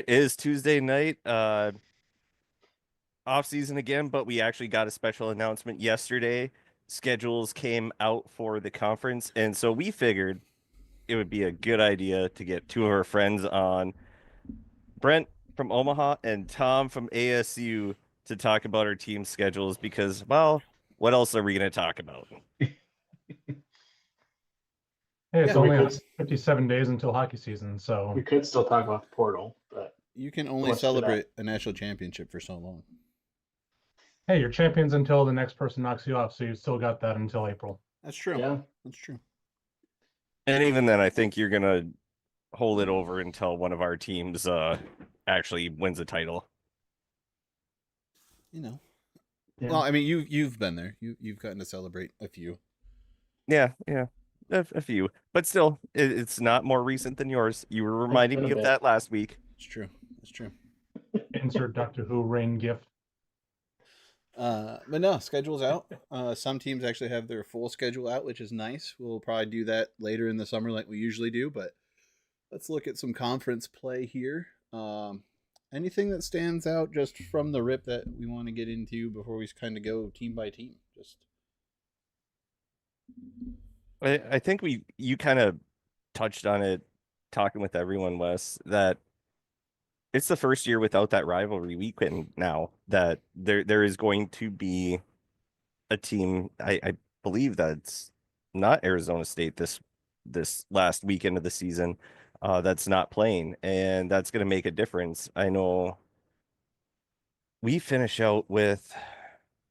right, it is Tuesday night, off season again, but we actually got a special announcement yesterday. Schedules came out for the conference, and so we figured it would be a good idea to get two of our friends on, Brent from Omaha and Tom from ASU, to talk about our team schedules because, well, what else are we going to talk about? Hey, it's Yeah, we only could 57 days until hockey season, we so could still talk about the portal, but You can too only much to that. celebrate a national championship for so long. hey, you're champions until the next person knocks you off, so you still got that until April. That's true. Yeah, That's true. And even then, I think you're going to hold it over until one of our teams actually wins a title. You know. Yeah. Well, I mean, you've been there. You've gotten to celebrate a few. Yeah, a few, but still, it's not more recent than yours. You were reminding been a me of bit. that last week. It's true. It's true. Insert Doctor Who rain gift. But no, schedule's out. Some teams actually have their full schedule out, which is nice. We'll probably do that later in the summer, like we usually do. But let's look at some conference play here. Anything that stands out just from the rip that we want to get into before we kind of go team by team? I think you kind of touched on it talking with everyone, Wes, that it's the first year without that rivalry weekend now, that there is going to be a team. I believe that's not Arizona State this last weekend of the season, that's not playing, and that's going to make a difference. I know we finish out with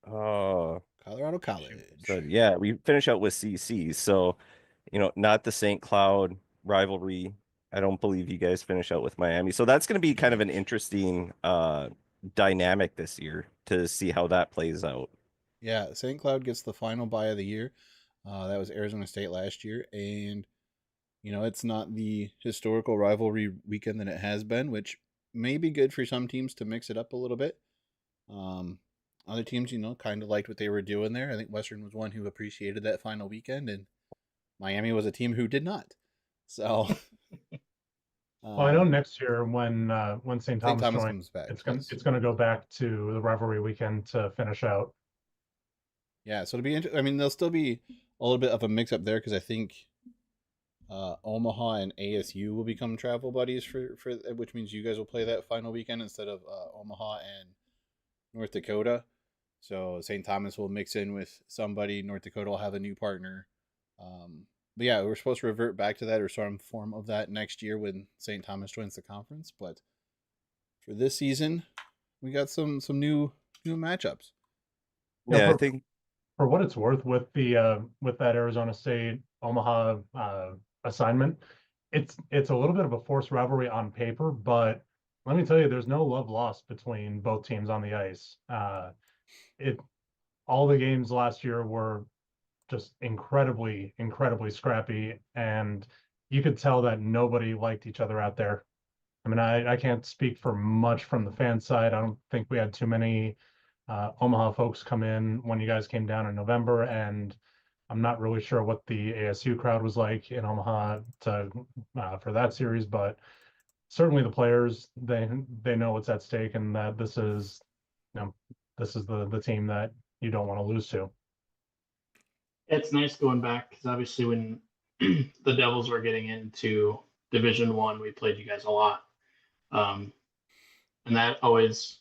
Colorado College. so yeah, we finish out with CC. So, not the St. Cloud rivalry. I don't believe you guys finish out with Miami. So that's going to be kind of an interesting dynamic this year to see how that plays out. Yeah, St. Cloud gets the final bye of the year. That was Arizona State last year, and it's not the historical rivalry weekend that it has been, which may be good for some teams to mix it up a little bit. Other teams, kind of liked what they were doing there. I think Western was one who appreciated that final weekend, and Miami was a team who did not. So, Well, I know next year when St. Thomas joins, comes back, it's gonna go back to the rivalry weekend to finish out. Yeah, so it'll be interesting. I mean, there'll still be a little bit of a mix up there because I think Omaha and ASU will become travel buddies for which means you guys will play that final weekend instead of Omaha and North Dakota. So St. Thomas will mix in with somebody. North Dakota will have a new partner. But yeah, we're supposed to revert back to that or some form of that next year when St. Thomas joins the conference. But for this season, we got some new matchups. Yeah, I think for what it's worth, with that Arizona State Omaha assignment, it's a little bit of a forced rivalry on paper, but let me tell you, there's no love lost between both teams on the ice. All the games last year were just incredibly scrappy, and you could tell that nobody liked each other out there. I mean, I can't speak for much from the fan side. I don't think we had too many Omaha folks come in when you guys came down in November, and I'm not really sure what the ASU crowd was like in Omaha for that series, but certainly the players, they know what's at stake, and that this is the team that you don't want to lose to. it's nice going back because obviously when the Devils were getting into Division One, we played you guys a lot, and that always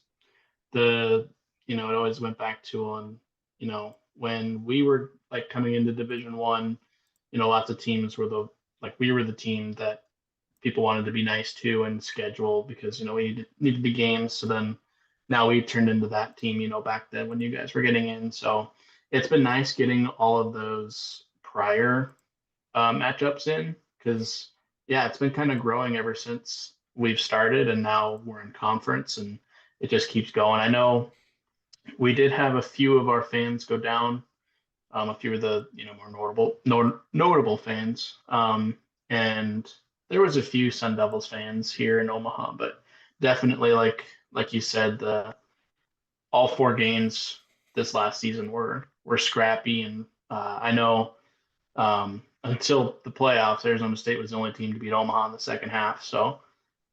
it always went back to when we were like coming into Division One, lots of teams were we were the team that people wanted to be nice to and schedule because we needed the games. So then now we turned into that team, back then when you guys were getting in. So it's been nice getting all of those prior matchups in because yeah, it's been kind of growing ever since we've started, and now we're in conference and it just keeps going. I know we did have a few of our fans go down, a few of the more notable fans, and there was a few Sun Devils fans here in Omaha, but definitely like you said, all four games this last season were scrappy, and I know until the playoffs, Arizona State was the only team to beat Omaha in the second half. So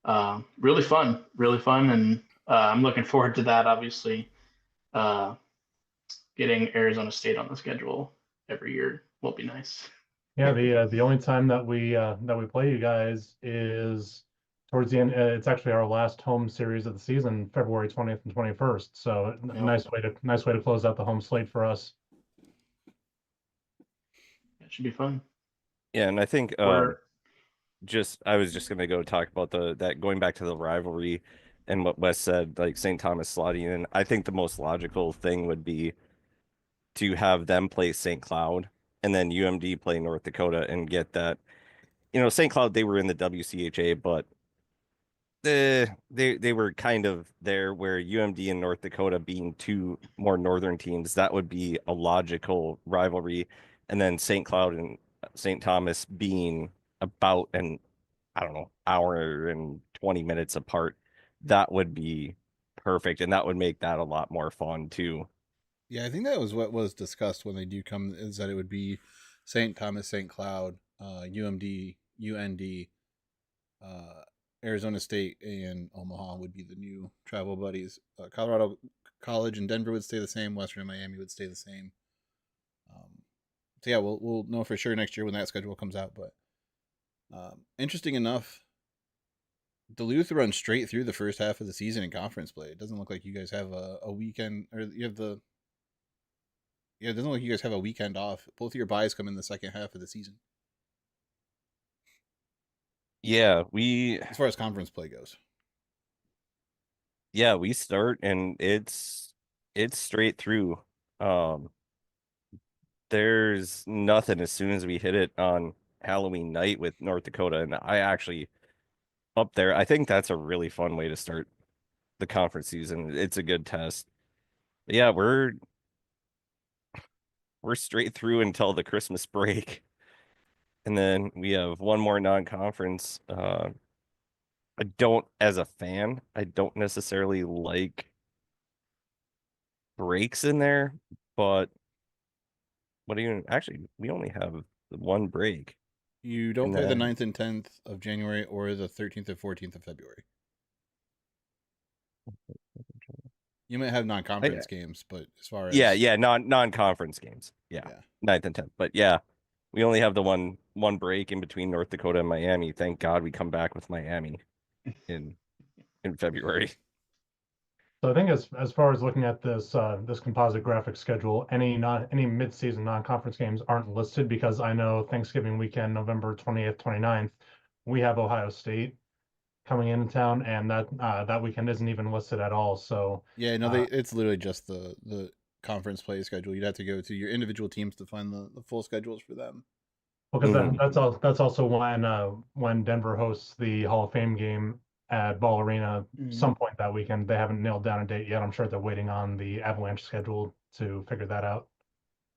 Really fun, and I'm looking forward to that. Obviously, uh, getting Arizona State on the schedule every year will be nice. Yeah, the only time that we play you guys is towards the end. It's actually our last home series of the season, February 20th and 21st. So Yep. nice way to close out the home slate for us. It should be fun. Yeah, and I think We're I was just gonna go talk about that going back to the rivalry and what Wes said, like St. Thomas slotting in. I think the most logical thing would be to have them play St. Cloud and then UMD play North Dakota and get that. St. Cloud, they were in the WCHA, but they were kind of there where UMD and North Dakota being two more northern teams, that would be a logical rivalry. And then St. Cloud and St. Thomas being about an, I don't know, hour and 20 minutes apart, that would be perfect. And that would make that a lot more fun too. Yeah, I think that was what was discussed when they do come, is that it would be St. Thomas, St. Cloud, UMD, UND, uh, Arizona State, and Omaha would be the new travel buddies. Colorado College and Denver would stay the same. Western and Miami would stay the same. So yeah, we'll know for sure next year when that schedule comes out. But interesting enough, Duluth runs straight through the first half of the season in conference play. It doesn't look like you guys have a weekend, or you have the. Yeah, it doesn't look like you guys have a weekend off. Both of your buys come in the second half of the season, Yeah, as far as conference play goes. we start and it's straight through. Um, there's nothing as soon as we hit it on Halloween night with North Dakota, and I actually up there. I think that's a really fun way to start the conference season. It's a good test. But yeah, we're straight through until the Christmas break. And then we have one more non-conference. I don't, as a fan, I don't necessarily like breaks in there, but what do you actually? We only have one break. You don't And play the then 9th and 10th of January or the 13th and 14th of February. You might have non-conference games, but as far as non-conference games. Yeah. 9th and 10th. But yeah, we only have the one break in between North Dakota and Miami. Thank God we come back with Miami in February. So I think as far as looking at this composite graphic schedule, any mid-season non-conference games aren't listed because I know Thanksgiving weekend, November 20th, 29th, we have Ohio State coming into town, and that weekend isn't even listed at all. So yeah, no, it's literally just the conference play schedule. You'd have to go to your individual teams to find the full schedules for them. because that's also when Denver hosts the Hall of Fame game at Ball Arena some point that weekend. They haven't nailed down a date yet. I'm sure they're waiting on the Avalanche schedule to figure that out.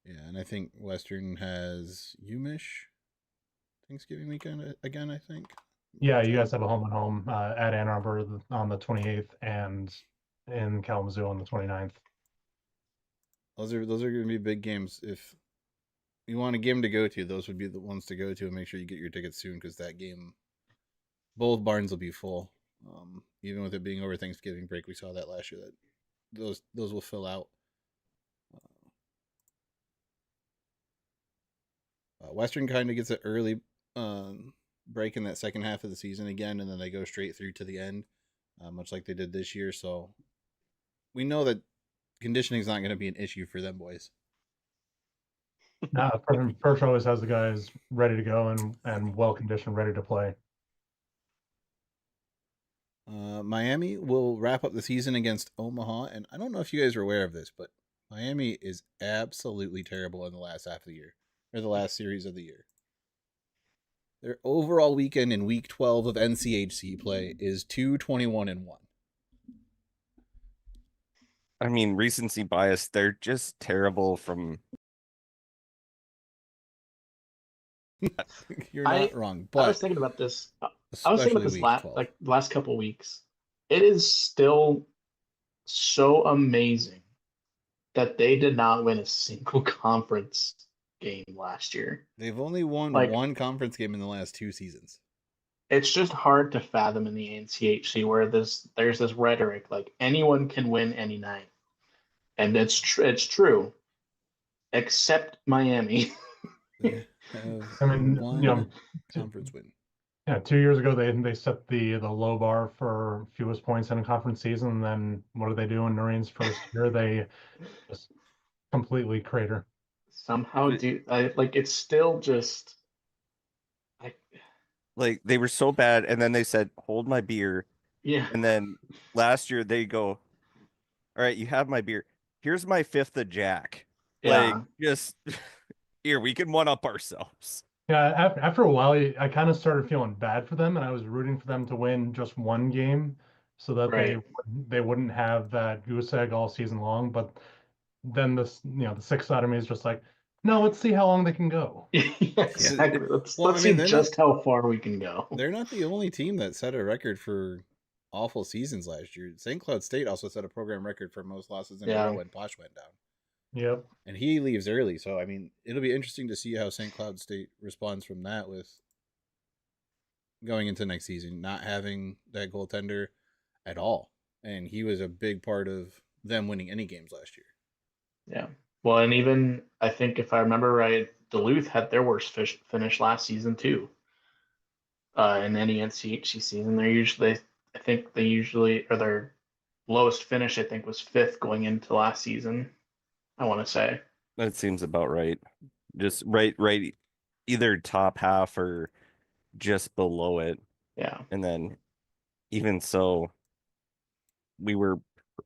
Yeah, and I think Western has UMich Thanksgiving weekend again, I think. Yeah, you guys have a home and home at Ann Arbor on the 28th and in Kalamazoo on the 29th. Those are going to be big games. If you want a game to go to, those would be the ones to go to, and make sure you get your tickets soon because that game, both barns will be full. Even with it being over Thanksgiving break, we saw that last year. That those will fill out. Western kind of gets an early break in that second half of the season again, and then they go straight through to the end, much like they did this year. So we know that conditioning is not going to be an issue for them boys. Perch always has the guys ready to go and well conditioned, ready to play. Miami will wrap up the season against Omaha, and I don't know if you guys are aware of this, but Miami is absolutely terrible in the last half of the year, or the last series of the year. Their overall weekend in Week 12 of NCHC play is 2-21-1. I mean, recency bias, they're just terrible from. You're not wrong, but I was thinking about this. especially Like the last couple weeks. It is still so amazing that they did not win a single conference game last year. They've only won one conference game in the last 2 seasons. it's just hard to fathom in the NCHC where there's this rhetoric like anyone can win any night, and it's true, except Miami. They have I mean, one conference win. yeah, 2 years ago they set the low bar for fewest points in a conference season, and then what do they do in Noreen's first year? They just completely crater. Somehow do I like it's still just I Like they were so bad, and then they said, "Hold my beer," yeah. and then last year they go, "All right, you have my beer. Here's my fifth of Jack." Like Yeah. just here, we can one up ourselves. Yeah, after a while, I kind of started feeling bad for them, and I was rooting for them to win just one game so that Right. they wouldn't have that goose egg all season long. But then the sixth side of me is just like, no, let's see how long they can go. Yeah, exactly. Well, I Let's mean, see just how far we can go. they're not the only team that set a record for awful seasons last year. St. Cloud State also set a program record for most losses in a Yeah. row when Posh went down. Yep. And he leaves early, so I mean, it'll be interesting to see how St. Cloud State responds from that with going into next season, not having that goaltender at all. And he was a big part of them winning any games last year. Yeah. Well, and even I think if I remember right, Duluth had their worst finish last season too. In any NCHC season, I think they usually, or their lowest finish, I think, was fifth going into last season. I want to say. That seems about right. Just right, either top half or just below it. Yeah. And then even so, we were,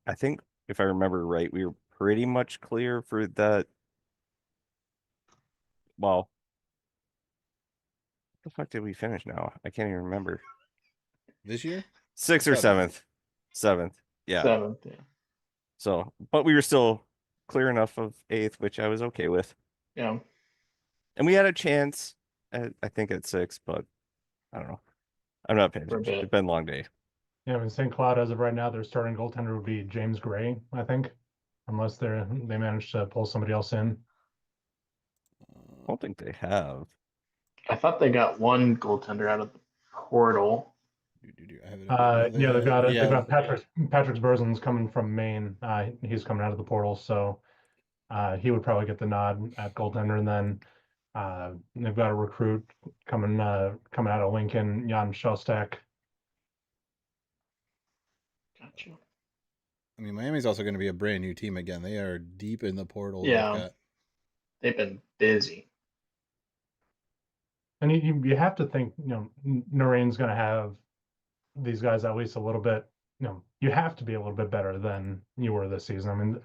I think, if I remember right, we were pretty much clear for that. Well, what the fuck did we finish now? I can't even remember. This year? Sixth or seventh. Seventh. Yeah. Seventh. Yeah. So, but we were still clear enough of eighth, which I was okay with. Yeah. And we had a chance I think at six, but I don't know. I'm not paying For a attention. bit. It's been a long day. Yeah, I mean, St. Cloud, as of right now, their starting goaltender would be James Gray, I think, unless they manage to pull somebody else in. I don't think they have. I thought they got one goaltender out of the portal. I have it up here. Yeah, they've got it. Yeah, They've got Patrick Burzen's coming from Maine. He's coming out of the portal, so he would probably get the nod at goaltender. And then they've got a recruit coming out of Lincoln, Jan Shostak. Gotcha. I mean, Miami's also going to be a brand new team again. They are deep in the portal. Yeah. They've been busy. And you have to think, Noreen's going to have these guys at least a little bit. You have to be a little bit better than you were this season. I mean,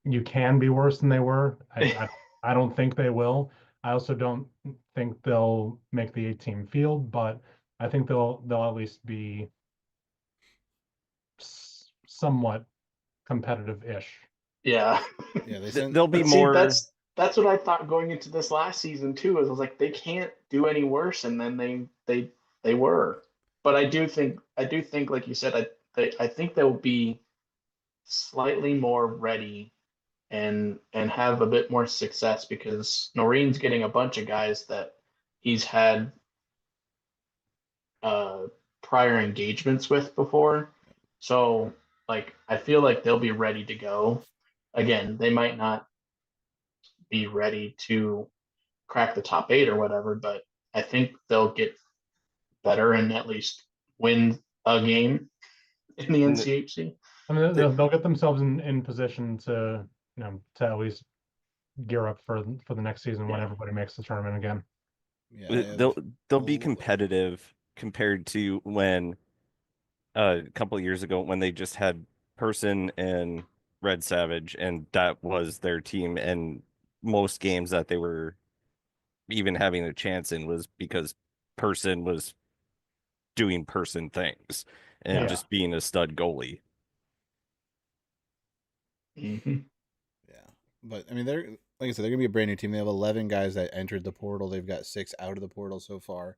you can be worse than they were. I don't think they will. I also don't think they'll make the 8-team field, but I think they'll at least be somewhat competitive-ish. Yeah. Yeah, They'll be But see, more. that's what I thought going into this last season too. Is I was like, they can't do any worse, and then they were. But I do think, like you said, I think they'll be slightly more ready and have a bit more success because Noreen's getting a bunch of guys that he's had prior engagements with before. So like I feel like they'll be ready to go. Again, they might not be ready to crack the top 8 or whatever, but I think they'll get better and at least win a game in the NCHC. I mean, they'll get themselves in position to to at least gear up for the next season when everybody makes the tournament again. Yeah, They'll be competitive compared to when a couple of years ago when they just had Person and Red Savage, and that was their team. And most games that they were even having a chance in was because Person was doing Person things and just being a stud goalie. Mm-hmm. Yeah, but I mean, they're like I said, they're gonna be a brand new team. They have 11 guys that entered the portal. They've got 6 out of the portal so far.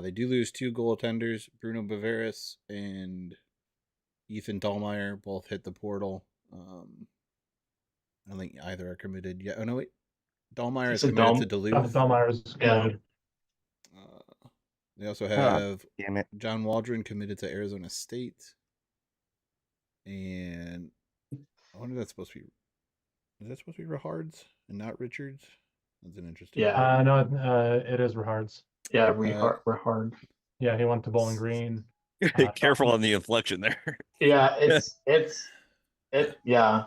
They do lose 2 goaltenders, Bruno Bavaris and Ethan Dahlmeyer, both hit the portal. I don't think either are committed yet. Oh no, wait, Dahlmeyer is committed to Duluth. Dahlmeyer is committed. They also Ah, have damn it. John Waldron committed to Arizona State, and I wonder if that's supposed to be. Is that supposed to be Rahards and not Richards? That's an interesting Yeah. one. No, it is Rahards. Yeah, Uh, we're hard. Yeah, he went to Bowling Green. Careful on the inflection there. Yeah, yeah.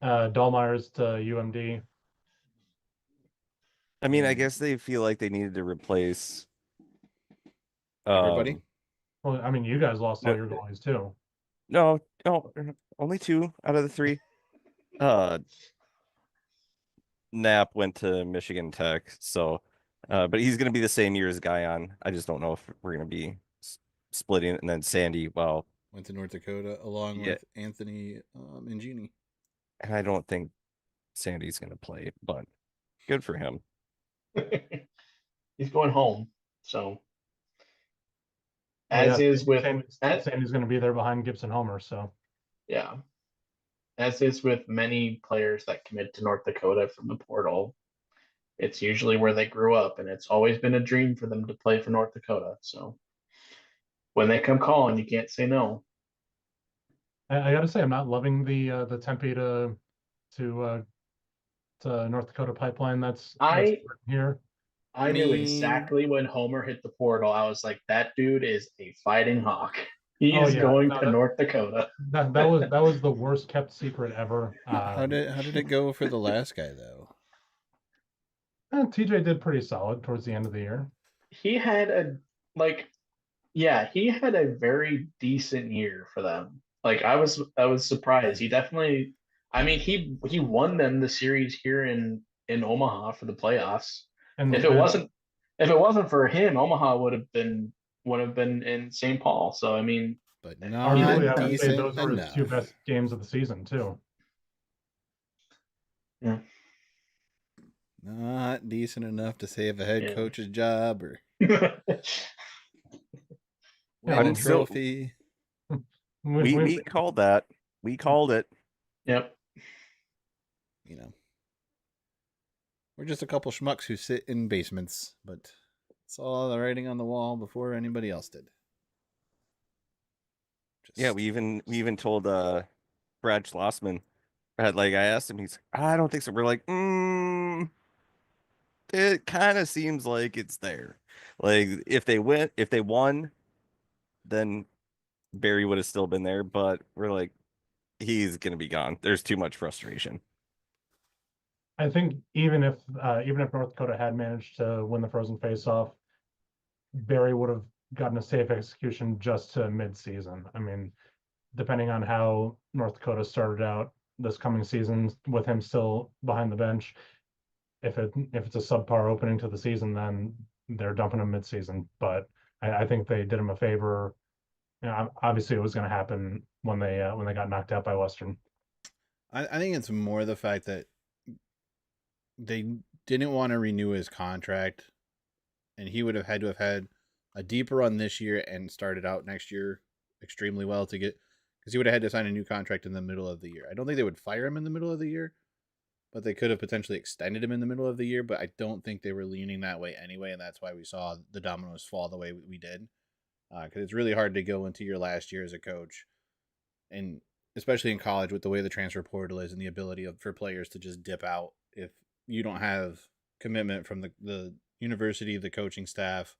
Dahlmeyer's to UMD. I mean, I and guess they feel like they needed to replace everybody. Well, I mean, you guys lost all no, your goalies too. no, only 2 out of the 3. Uh Knapp went to Michigan Tech, so but he's gonna be the same year as Guyon. I just don't know if we're gonna be splitting it. And then Sandy, well, Went to North Dakota along yeah, with Anthony Mangini. and I don't think Sandy's gonna play, but good for him. He's going home. So Well, as yeah, is with Sandy's going to be there behind Gibson Homer. So yeah. As is with many players that commit to North Dakota from the portal, it's usually where they grew up, and it's always been a dream for them to play for North Dakota. So when they come calling, you can't say no. I got to say, I'm not loving the Tempe to North Dakota pipeline that's I here. I knew Me, exactly when Homer hit the portal. I was like, that dude is a fighting hawk. He Oh is yeah, going no, to North Dakota. that was the worst kept secret ever. how did it go for the last guy though? TJ did pretty solid towards the end of the year. He had a like yeah, he had a very decent year for them. Like I was surprised. He definitely I mean he won them the series here in Omaha for the playoffs. And If it wasn't if it wasn't for him, Omaha would have been in St. Paul. So I mean, But he did arguably, I not would say decent those were his 2 enough. best games of the season too. yeah. Not decent enough to save a head Yeah. coach's job or Yeah, win a But still, trophy. we called that. We called it. Yep. You know, we're just a couple schmucks who sit in basements, but saw the writing on the wall before anybody else did. Yeah, we even told Brad Schlossman. Like I asked him, he's I don't think so. We're like, it kind of seems like it's there. Like if they won, then Barry would have still been there. But we're like, he's gonna be gone. There's too much frustration. I think even if North Dakota had managed to win the Frozen Face-Off, Barry would have gotten a safe execution just to mid-season. I mean, depending on how North Dakota started out this coming season with him still behind the bench, if it's a subpar opening to the season, then they're dumping him mid-season. But I think they did him a favor. Obviously, it was going to happen when they got knocked out by Western. I think it's more the fact that they didn't want to renew his contract, and he would have had to have had a deeper run this year and started out next year extremely well to get, because he would have had to sign a new contract in the middle of the year. I don't think they would fire him in the middle of the year, but they could have potentially extended him in the middle of the year. But I don't think they were leaning that way anyway, and that's why we saw the dominoes fall the way we did. Because it's really hard to go into your last year as a coach, and especially in college with the way the transfer portal is and the ability for players to just dip out if you don't have commitment from the university, the coaching staff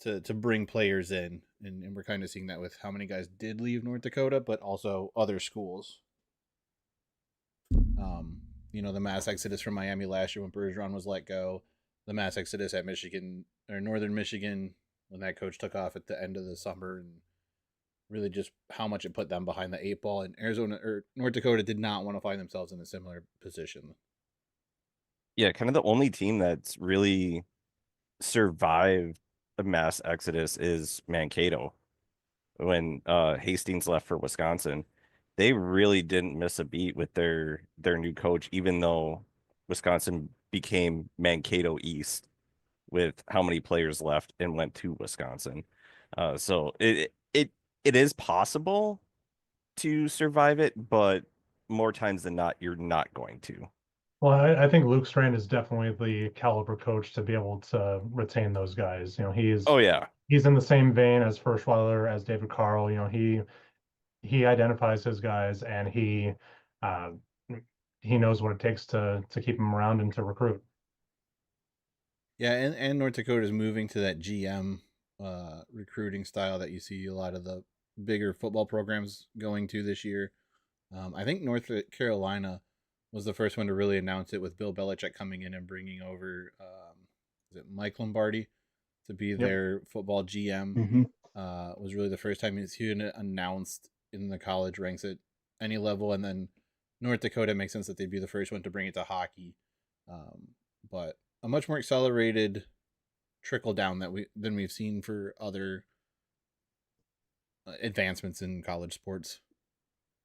to bring players in. And we're kind of seeing that with how many guys did leave North Dakota, but also other schools. The mass exodus from Miami last year when Bergeron was let go, the mass exodus at Michigan or Northern Michigan when that coach took off at the end of the summer, and really just how much it put them behind the 8 ball. And Arizona or North Dakota did not want to find themselves in a similar position. Yeah, kind of the only team that's really survived the mass exodus is Mankato. When Hastings left for Wisconsin, they really didn't miss a beat with their new coach, even though Wisconsin became Mankato East with how many players left and went to Wisconsin. So it is possible to survive it, but more times than not, you're not going to. Well, I think Luke Strand is definitely the caliber coach to be able to retain those guys. You know, Oh yeah. he's in the same vein as Furschweiler, as David Carl. You know, he identifies his guys, and uh, he knows what it takes to keep them around and to recruit. Yeah, and North Dakota is moving to that GM recruiting style that you see a lot of the bigger football programs going to this year. I think North Carolina was the first one to really announce it with Bill Belichick coming in and bringing over, is it Mike Lombardi to be Yep. their football GM. Mm-hmm. Was really the first time he announced in the college ranks at any level, and then North Dakota makes sense that they'd be the first one to bring it to hockey. But a much more accelerated trickle down than we've seen for other advancements in college sports.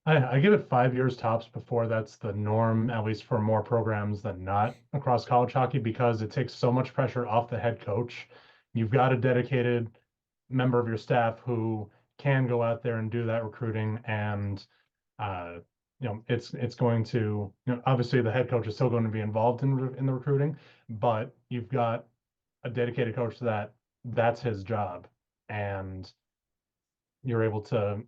I give it 5 years tops before that's the norm, at least for more programs than not across college hockey, because it takes so much pressure off the head coach. You've got a dedicated member of your staff who can go out there and do that recruiting, and uh, it's going to, obviously the head coach is still going to be involved in the recruiting, but you've got a dedicated coach that's his job, and you're able to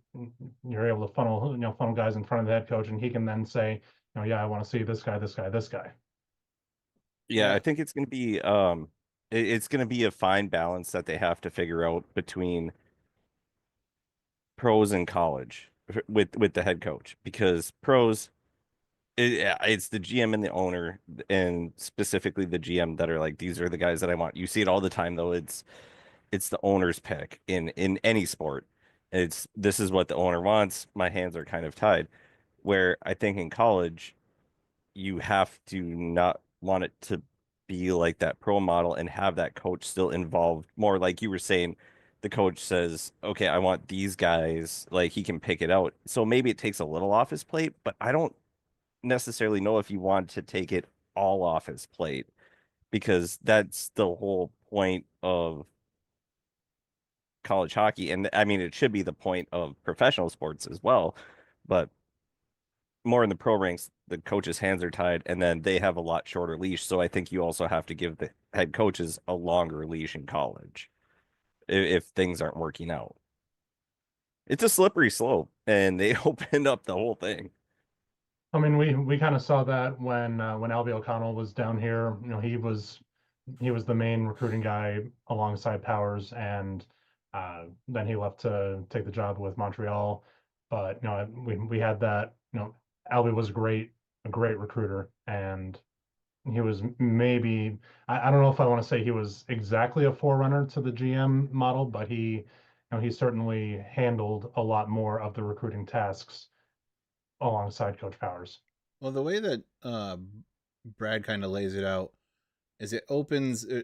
funnel guys in front of the head coach, and he can then say, yeah, I want to see this guy, this guy, this guy. Yeah, I Yeah. think it's going to be it's going to be a fine balance that they have to figure out between pros and college with the head coach, because pros yeah, it's the GM and the owner, and specifically the GM, that are like, these are the guys that I want. You see it all the time though. It's the owner's pick in any sport. It's, this is what the owner wants. My hands are kind of tied. Where I think in college you have to not want it to be like that pro model and have that coach still involved more. Like you were saying, the coach says, okay, I want these guys, like he can pick it out. So maybe it takes a little off his plate, but I don't necessarily know if you want to take it all off his plate, because that's the whole point of college hockey. And I mean, it should be the point of professional sports as well, but more in the pro ranks, the coaches' hands are tied, and then they have a lot shorter leash. So I think you also have to give the head coaches a longer leash in college if things aren't working out. It's a slippery slope, and they opened up the whole thing. I mean, we kind of saw that when Albie O'Connell was down here. He was the main recruiting guy alongside Powers, and then he left to take the job with Montreal. But we had that. Albie was a great recruiter, and he was maybe, I don't know if I want to say he was exactly a forerunner to the GM model, but he certainly handled a lot more of the recruiting tasks alongside Coach Powers. Well, the way that Brad kind of lays it out is it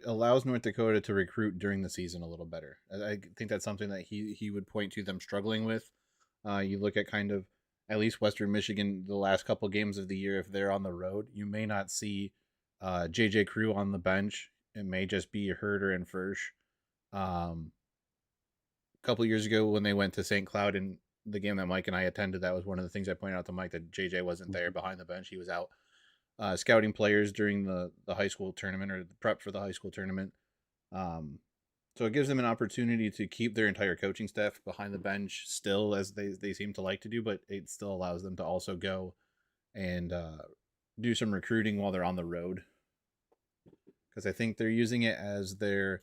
allows North Dakota to recruit during the season a little better. I think that's something that he would point to them struggling with. You look at kind of at least Western Michigan the last couple games of the year. If they're on the road, you may not see JJ Crew on the bench. It may just be Herder and Fursch. A couple years ago when they went to St. Cloud in the game that Mike and I attended, that was one of the things I pointed out to Mike, that JJ wasn't there behind the bench. He was out scouting players during the high school tournament, or the prep for the high school tournament. Um, so it gives them an opportunity to keep their entire coaching staff behind the bench still, as they seem to like to do, but it still allows them to also go and do some recruiting while they're on the road. Because I think they're using it as their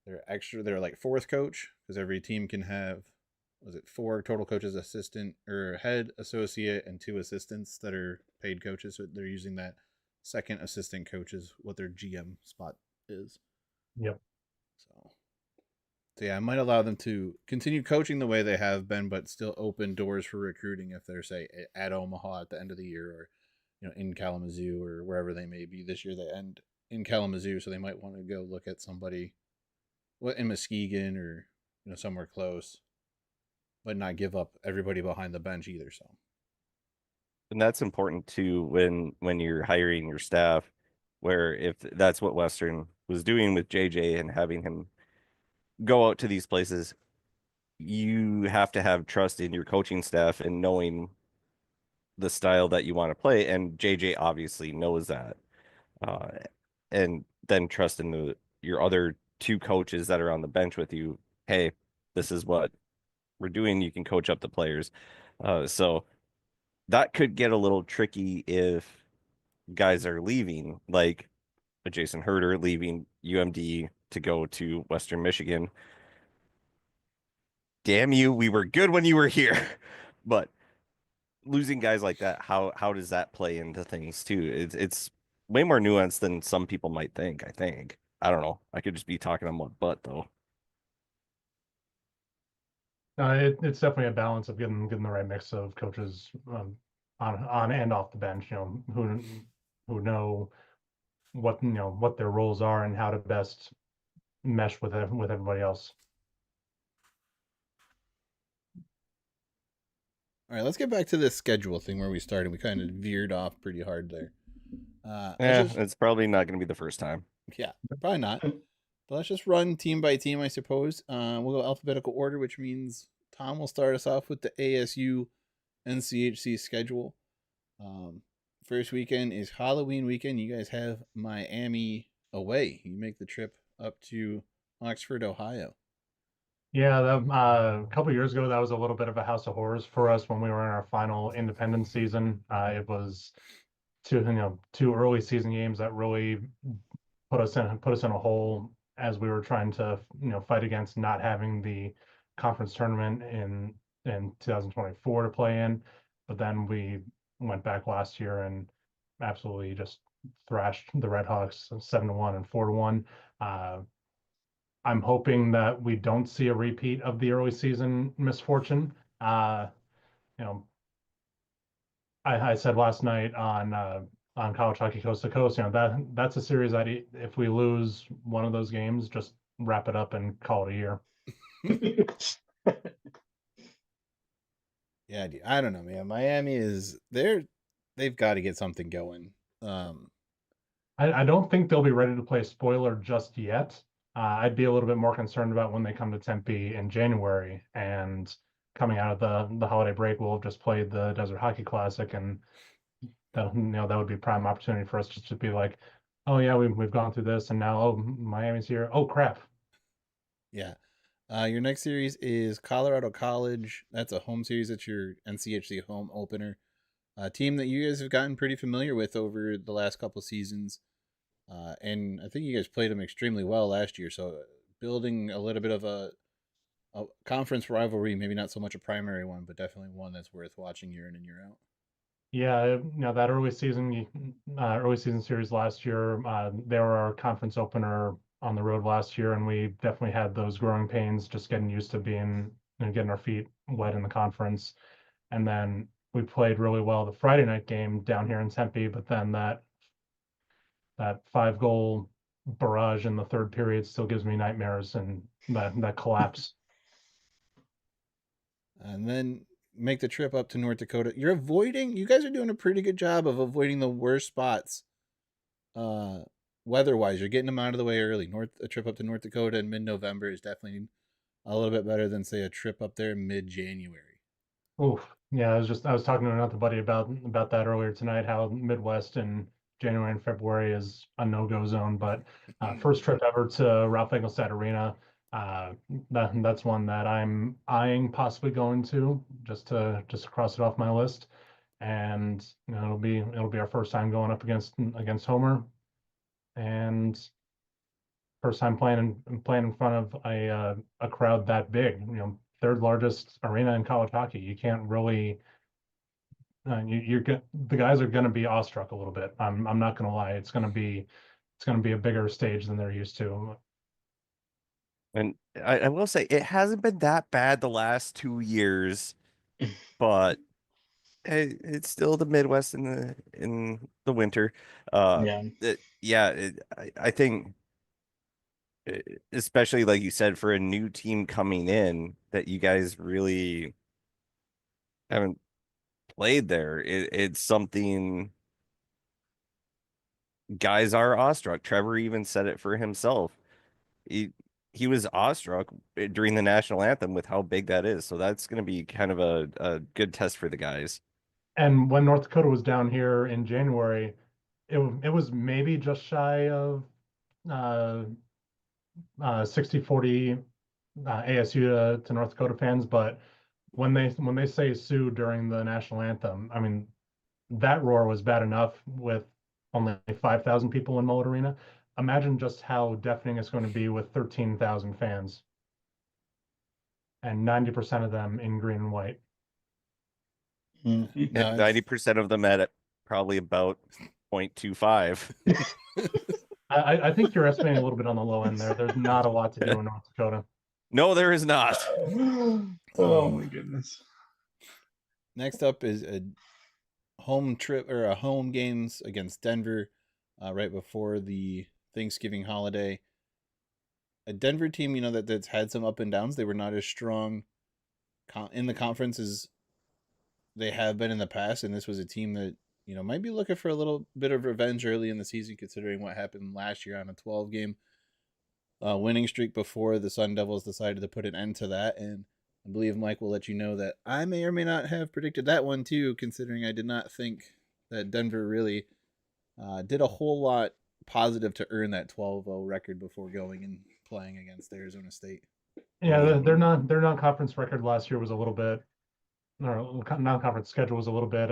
like fourth coach, because every team can have, was it 4 total coaches, assistant or head, associate, and 2 assistants that are paid coaches. So they're using that second assistant coach is what their GM spot is. Yep. So yeah, it might allow them to continue coaching the way they have been, but still open doors for recruiting if they're, say, at Omaha at the end of the year, or in Kalamazoo or wherever they may be. This year they end in Kalamazoo, so they might want to go look at somebody in Muskegon or somewhere close, but not give up everybody behind the bench either. So, And that's important too when you're hiring your staff, where if that's what Western was doing with JJ and having him go out to these places, you have to have trust in your coaching staff and knowing the style that you want to play, and JJ obviously knows that. Uh, and then trust in your other two coaches that are on the bench with you. Hey, this is what we're doing. You can coach up the players. So that could get a little tricky if guys are leaving, like a Jason Herder leaving UMD to go to Western Michigan. Damn you, we were good when you were here. But losing guys like that, how does that play into things too? It's way more nuanced than some people might think, I think. I don't know. I could just be talking on my butt though. It's definitely a balance of getting the right mix of coaches on and off the bench. Who know what their roles are and how to best mesh with everybody else. All right, let's get back to this schedule thing where we started. We kind of veered off pretty hard there. Yeah, it's probably not going to be the first time. Yeah, probably not. But let's just run team by team, I suppose. We'll go alphabetical order, which means Tom will start us off with the ASU NCHC schedule. First weekend is Halloween weekend. You guys have Miami away. You make the trip up to Oxford, Ohio. Yeah, a couple years ago, that was a little bit of a house of horrors for us when we were in our final independent season. It was two early season games that really put us in a hole as we were trying to fight against not having the conference tournament in 2024 to play in. But then we went back last year and absolutely just thrashed the Redhawks 7-1 and 4-1. I'm hoping that we don't see a repeat of the early season misfortune. You know, I said last night on College Hockey Coast to Coast, that's a series that if we lose one of those games, just wrap it up and call it a year. Yeah, I don't know, man. Miami is they've got to get something going. I don't think they'll be ready to play spoiler just yet. I'd be a little bit more concerned about when they come to Tempe in January and coming out of the holiday break. We'll have just played the Desert Hockey Classic, and that would be prime opportunity for us just to be like, oh yeah, we've gone through this, and now Miami's here. Oh crap. Yeah. Your next series is Colorado College. That's a home series. That's your NCHC home opener. A team that you guys have gotten pretty familiar with over the last couple seasons. And I think you guys played them extremely well last year. So building a little bit of a conference rivalry, maybe not so much a primary one, but definitely one that's worth watching year in and year out. Yeah, that early season series last year, they were our conference opener on the road last year, and we definitely had those growing pains, just getting used to getting our feet wet in the conference. And then we played really well the Friday night game down here in Tempe, but then that 5-goal barrage in the third period still gives me nightmares, and that collapse. And then make the trip up to North Dakota. You guys are doing a pretty good job of avoiding the worst spots. Weather-wise, you're getting them out of the way early. A trip up to North Dakota in mid-November is definitely a little bit better than, say, a trip up there mid-January. Oof. Yeah, I was talking to another buddy about that earlier tonight, how Midwest in January and February is a no-go zone. But first trip ever to Ralph Engelstad Arena, that's one that I'm eyeing possibly going to just to cross it off my list. And it'll be our first time going up against Homer, and first time playing in front of a crowd that big. Third largest arena in college hockey. You can't really. The guys are going to be awestruck a little bit. I'm not going to lie. It's going to be a bigger stage than they're used to. And I will say it hasn't been that bad the last 2 years, but it's still the Midwest in the winter. Yeah. I think, especially like you said, for a new team coming in that you guys really haven't played there, it's something guys are awestruck. Trevor even said it for himself. He was awestruck during the national anthem with how big that is. So that's going to be kind of a good test for the guys. And when North Dakota was down here in January, it was maybe just shy of uh, 60-40 ASU to North Dakota fans. But when they say Sioux during the national anthem, I mean that roar was bad enough with only 5,000 people in Mullet Arena. Imagine just how deafening it's going to be with 13,000 fans and 90% of them in green and white. Mhm. No, 90% of them at probably about 0.25. I think you're estimating a little bit on the low end there. There's not a lot to do in North Dakota. No, there is not. Oh my goodness. next up is a home trip or a home games against Denver right before the Thanksgiving holiday. A Denver team, that's had some up and downs. They were not as strong in the conference as they have been in the past, and this was a team that might be looking for a little bit of revenge early in the season, considering what happened last year on a 12-game winning streak before the Sun Devils decided to put an end to that. And I believe Mike will let you know that I may or may not have predicted that one too, considering I did not think that Denver really did a whole lot positive to earn that 12-0 record before going and playing against Arizona State. Yeah, their non-conference record last year was a little bit, or non-conference schedule was a little bit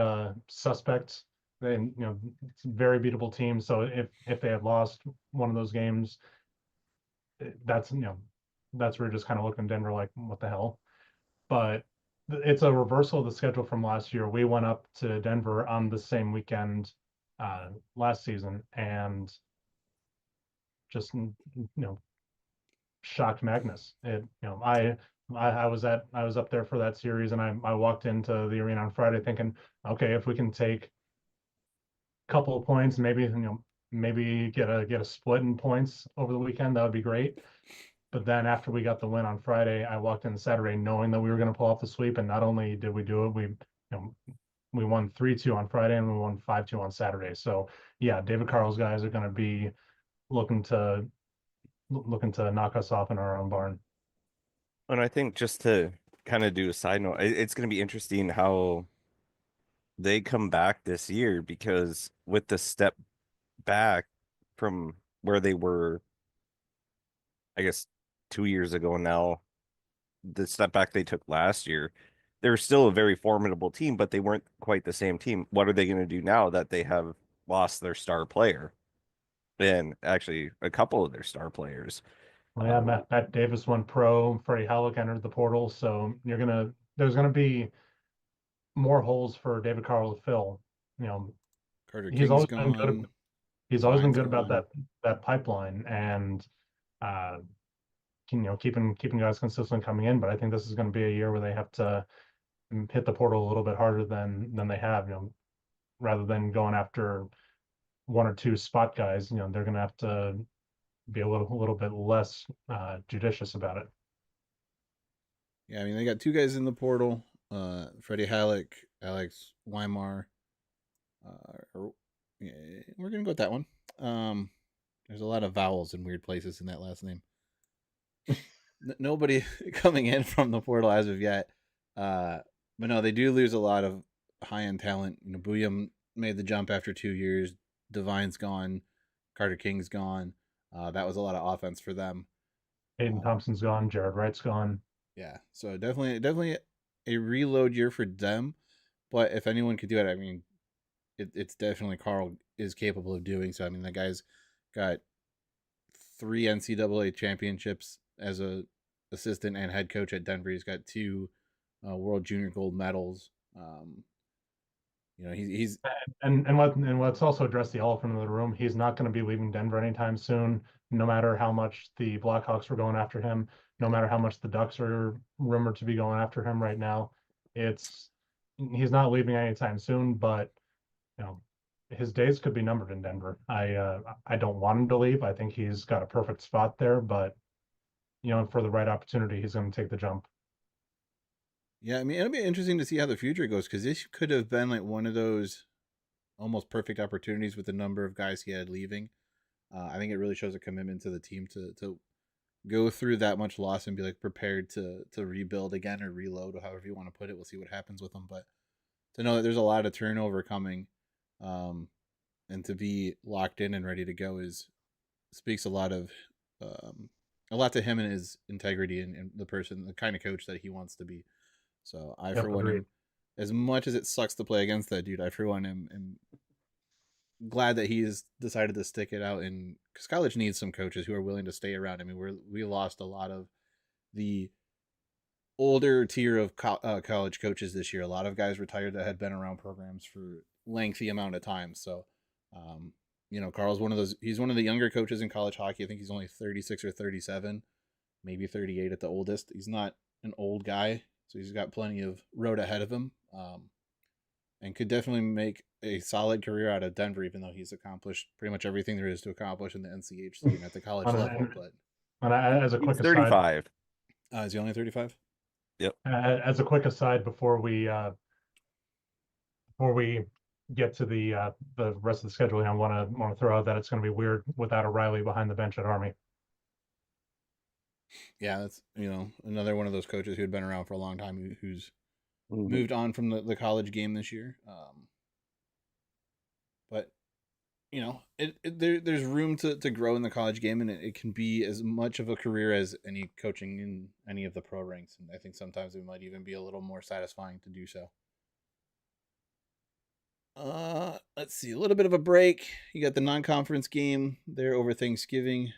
suspect. They, it's a very beatable team. So if they had lost one of those games, that's that's where you're just kind of looking at Denver like, what the hell? But it's a reversal of the schedule from last year. We went up to Denver on the same weekend last season and just shocked Magnus. I was up there for that series, and I walked into the arena on Friday thinking, okay, if we can take a couple of points, maybe get a split in points over the weekend, that would be great. But then after we got the win on Friday, I walked in Saturday knowing that we were going to pull off the sweep, and not only did we do it, we won 3-2 on Friday and we won 5-2 on Saturday. So yeah, David Carl's guys are going to be looking to knock us off in our own barn. And I think just to kind of do a side note, it's going to be interesting how they come back this year because with the step back from where they were, I guess 2 years ago now, the step back they took last year, they're still a very formidable team, but they weren't quite the same team. What are they going to do now that they have lost their star player? And actually, a couple of their star players. Well, yeah, Matt Davis went pro. Freddie Halleck entered the portal, so there's gonna be more holes for David Carl to fill. You know, Carter he's King's always been good. gone. He's always been Devine's good about gone. that pipeline and uh, keeping guys consistently coming in. But I think this is going to be a year where they have to hit the portal a little bit harder than they have. Rather than going after one or two spot guys, they're going to have to be a little bit less judicious about it. Yeah, I mean they got two guys in the portal. Freddie Halleck, Alex Weimar. Yeah, we're gonna go with that one. There's a lot of vowels in weird places in that last name. Nobody coming in from the portal as of yet. But no, they do lose a lot of high end talent. Booyam made the jump after 2 years. Divine's gone. Carter King's gone. That was a lot of offense for them. Aiden Thompson's gone. Jared Wright's gone. Yeah, so definitely a reload year for them. But if anyone could do it, I mean, it's definitely Carl is capable of doing so. I mean, the guy's got 3 NCAA championships as a assistant and head coach at Denver. He's got 2 World Junior Gold medals. He's Let's also address the elephant in the room. He's not going to be leaving Denver anytime soon. No matter how much the Blackhawks were going after him, no matter how much the Ducks are rumored to be going after him right now, he's not leaving anytime soon. But you know, his days could be numbered in Denver. I don't want him to leave. I think he's got a perfect spot there. But for the right opportunity, he's going to take the jump. Yeah, I mean, it'll be interesting to see how the future goes because this could have been like one of those almost perfect opportunities with the number of guys he had leaving. I think it really shows a commitment to the team to go through that much loss and be like prepared to rebuild again or reload, or however you want to put it. We'll see what happens with them, but to know that there's a lot of turnover coming, and to be locked in and ready to go speaks a lot to him and his integrity and the kind of coach that he wants to be. So I, Yep, for one, agreed. am, as much as it sucks to play against that dude, I, for one, am glad that he's decided to stick it out. And because college needs some coaches who are willing to stay around. I mean, we lost a lot of the older tier of college coaches this year. A lot of guys retired that had been around programs for lengthy amount of time. So, Carl's one of those. He's one of the younger coaches in college hockey. I think he's only 36 or 37, maybe 38 at the oldest. He's not an old guy, so he's got plenty of road ahead of him, and could definitely make a solid career out of Denver, even though he's accomplished pretty much everything there is to accomplish in the NCHC and at the college And, level. and, But and as a He's quick aside, 35. is he only 35? as a quick aside before we get to the rest of the scheduling, I want to throw out that it's going to be weird without a Riley behind the bench at Army. Yeah, that's another one of those coaches who had been around for a long time who's Mhm. moved on from the college game this year. But there's room to grow in the college game, and it can be as much of a career as any coaching in any of the pro ranks. And I think sometimes it might even be a little more satisfying to do so. Let's see, a little bit of a break. You got the non-conference game there over Thanksgiving.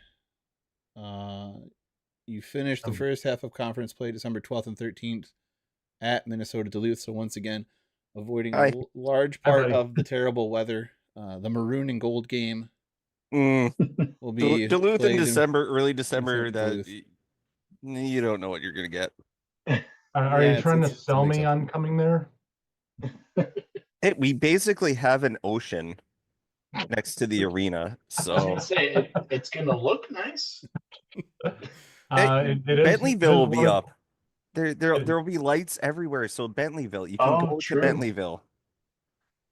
You finished the first half of conference play December 12th and 13th at Minnesota Duluth. So once again, avoiding a large part of the terrible weather. The maroon and gold game will be Duluth in played December, early December. Duluth. You don't know what you're gonna get. Are you trying to it's a sell me mix-up. on coming there? Hey, we basically have an ocean next to the arena, I was so gonna say it's gonna look nice. Bentleyville will be up. There It- will be lights everywhere. So Bentleyville, you can go to True. Bentleyville.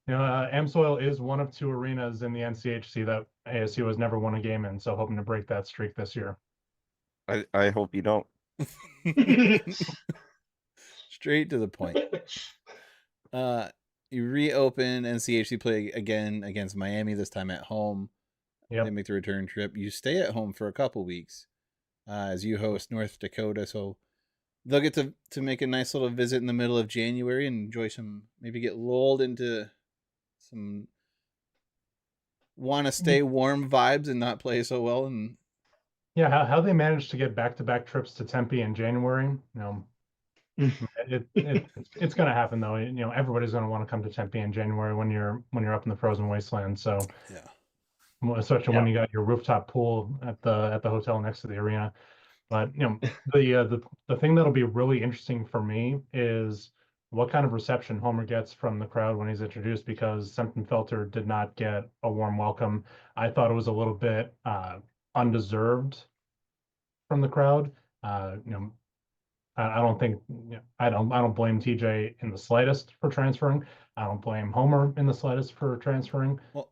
Amsoil is one of two arenas in the NCHC that ASU has never won a game in, so hoping to break that streak this year. I hope you don't. Straight to the point. You reopen NCHC play again against Miami, this time at home. Yep. They make the return trip. You stay at home for a couple weeks as you host North Dakota. So they'll get to make a nice little visit in the middle of January and enjoy maybe get lulled into some want to stay warm vibes and not play so well. And yeah, how they managed to get back-to-back trips to Tempe in January, it's going to happen though. Everybody's going to want to come to Tempe in January when you're up in the frozen wasteland. So yeah, especially when you got your rooftop pool at the hotel next to the arena. But the thing that'll be really interesting for me is what kind of reception Homer gets from the crowd when he's introduced, because Felter did not get a warm welcome. I thought it was a little bit undeserved from the crowd. I don't think I don't blame TJ in the slightest for transferring. I don't blame Homer in the slightest for transferring. Well,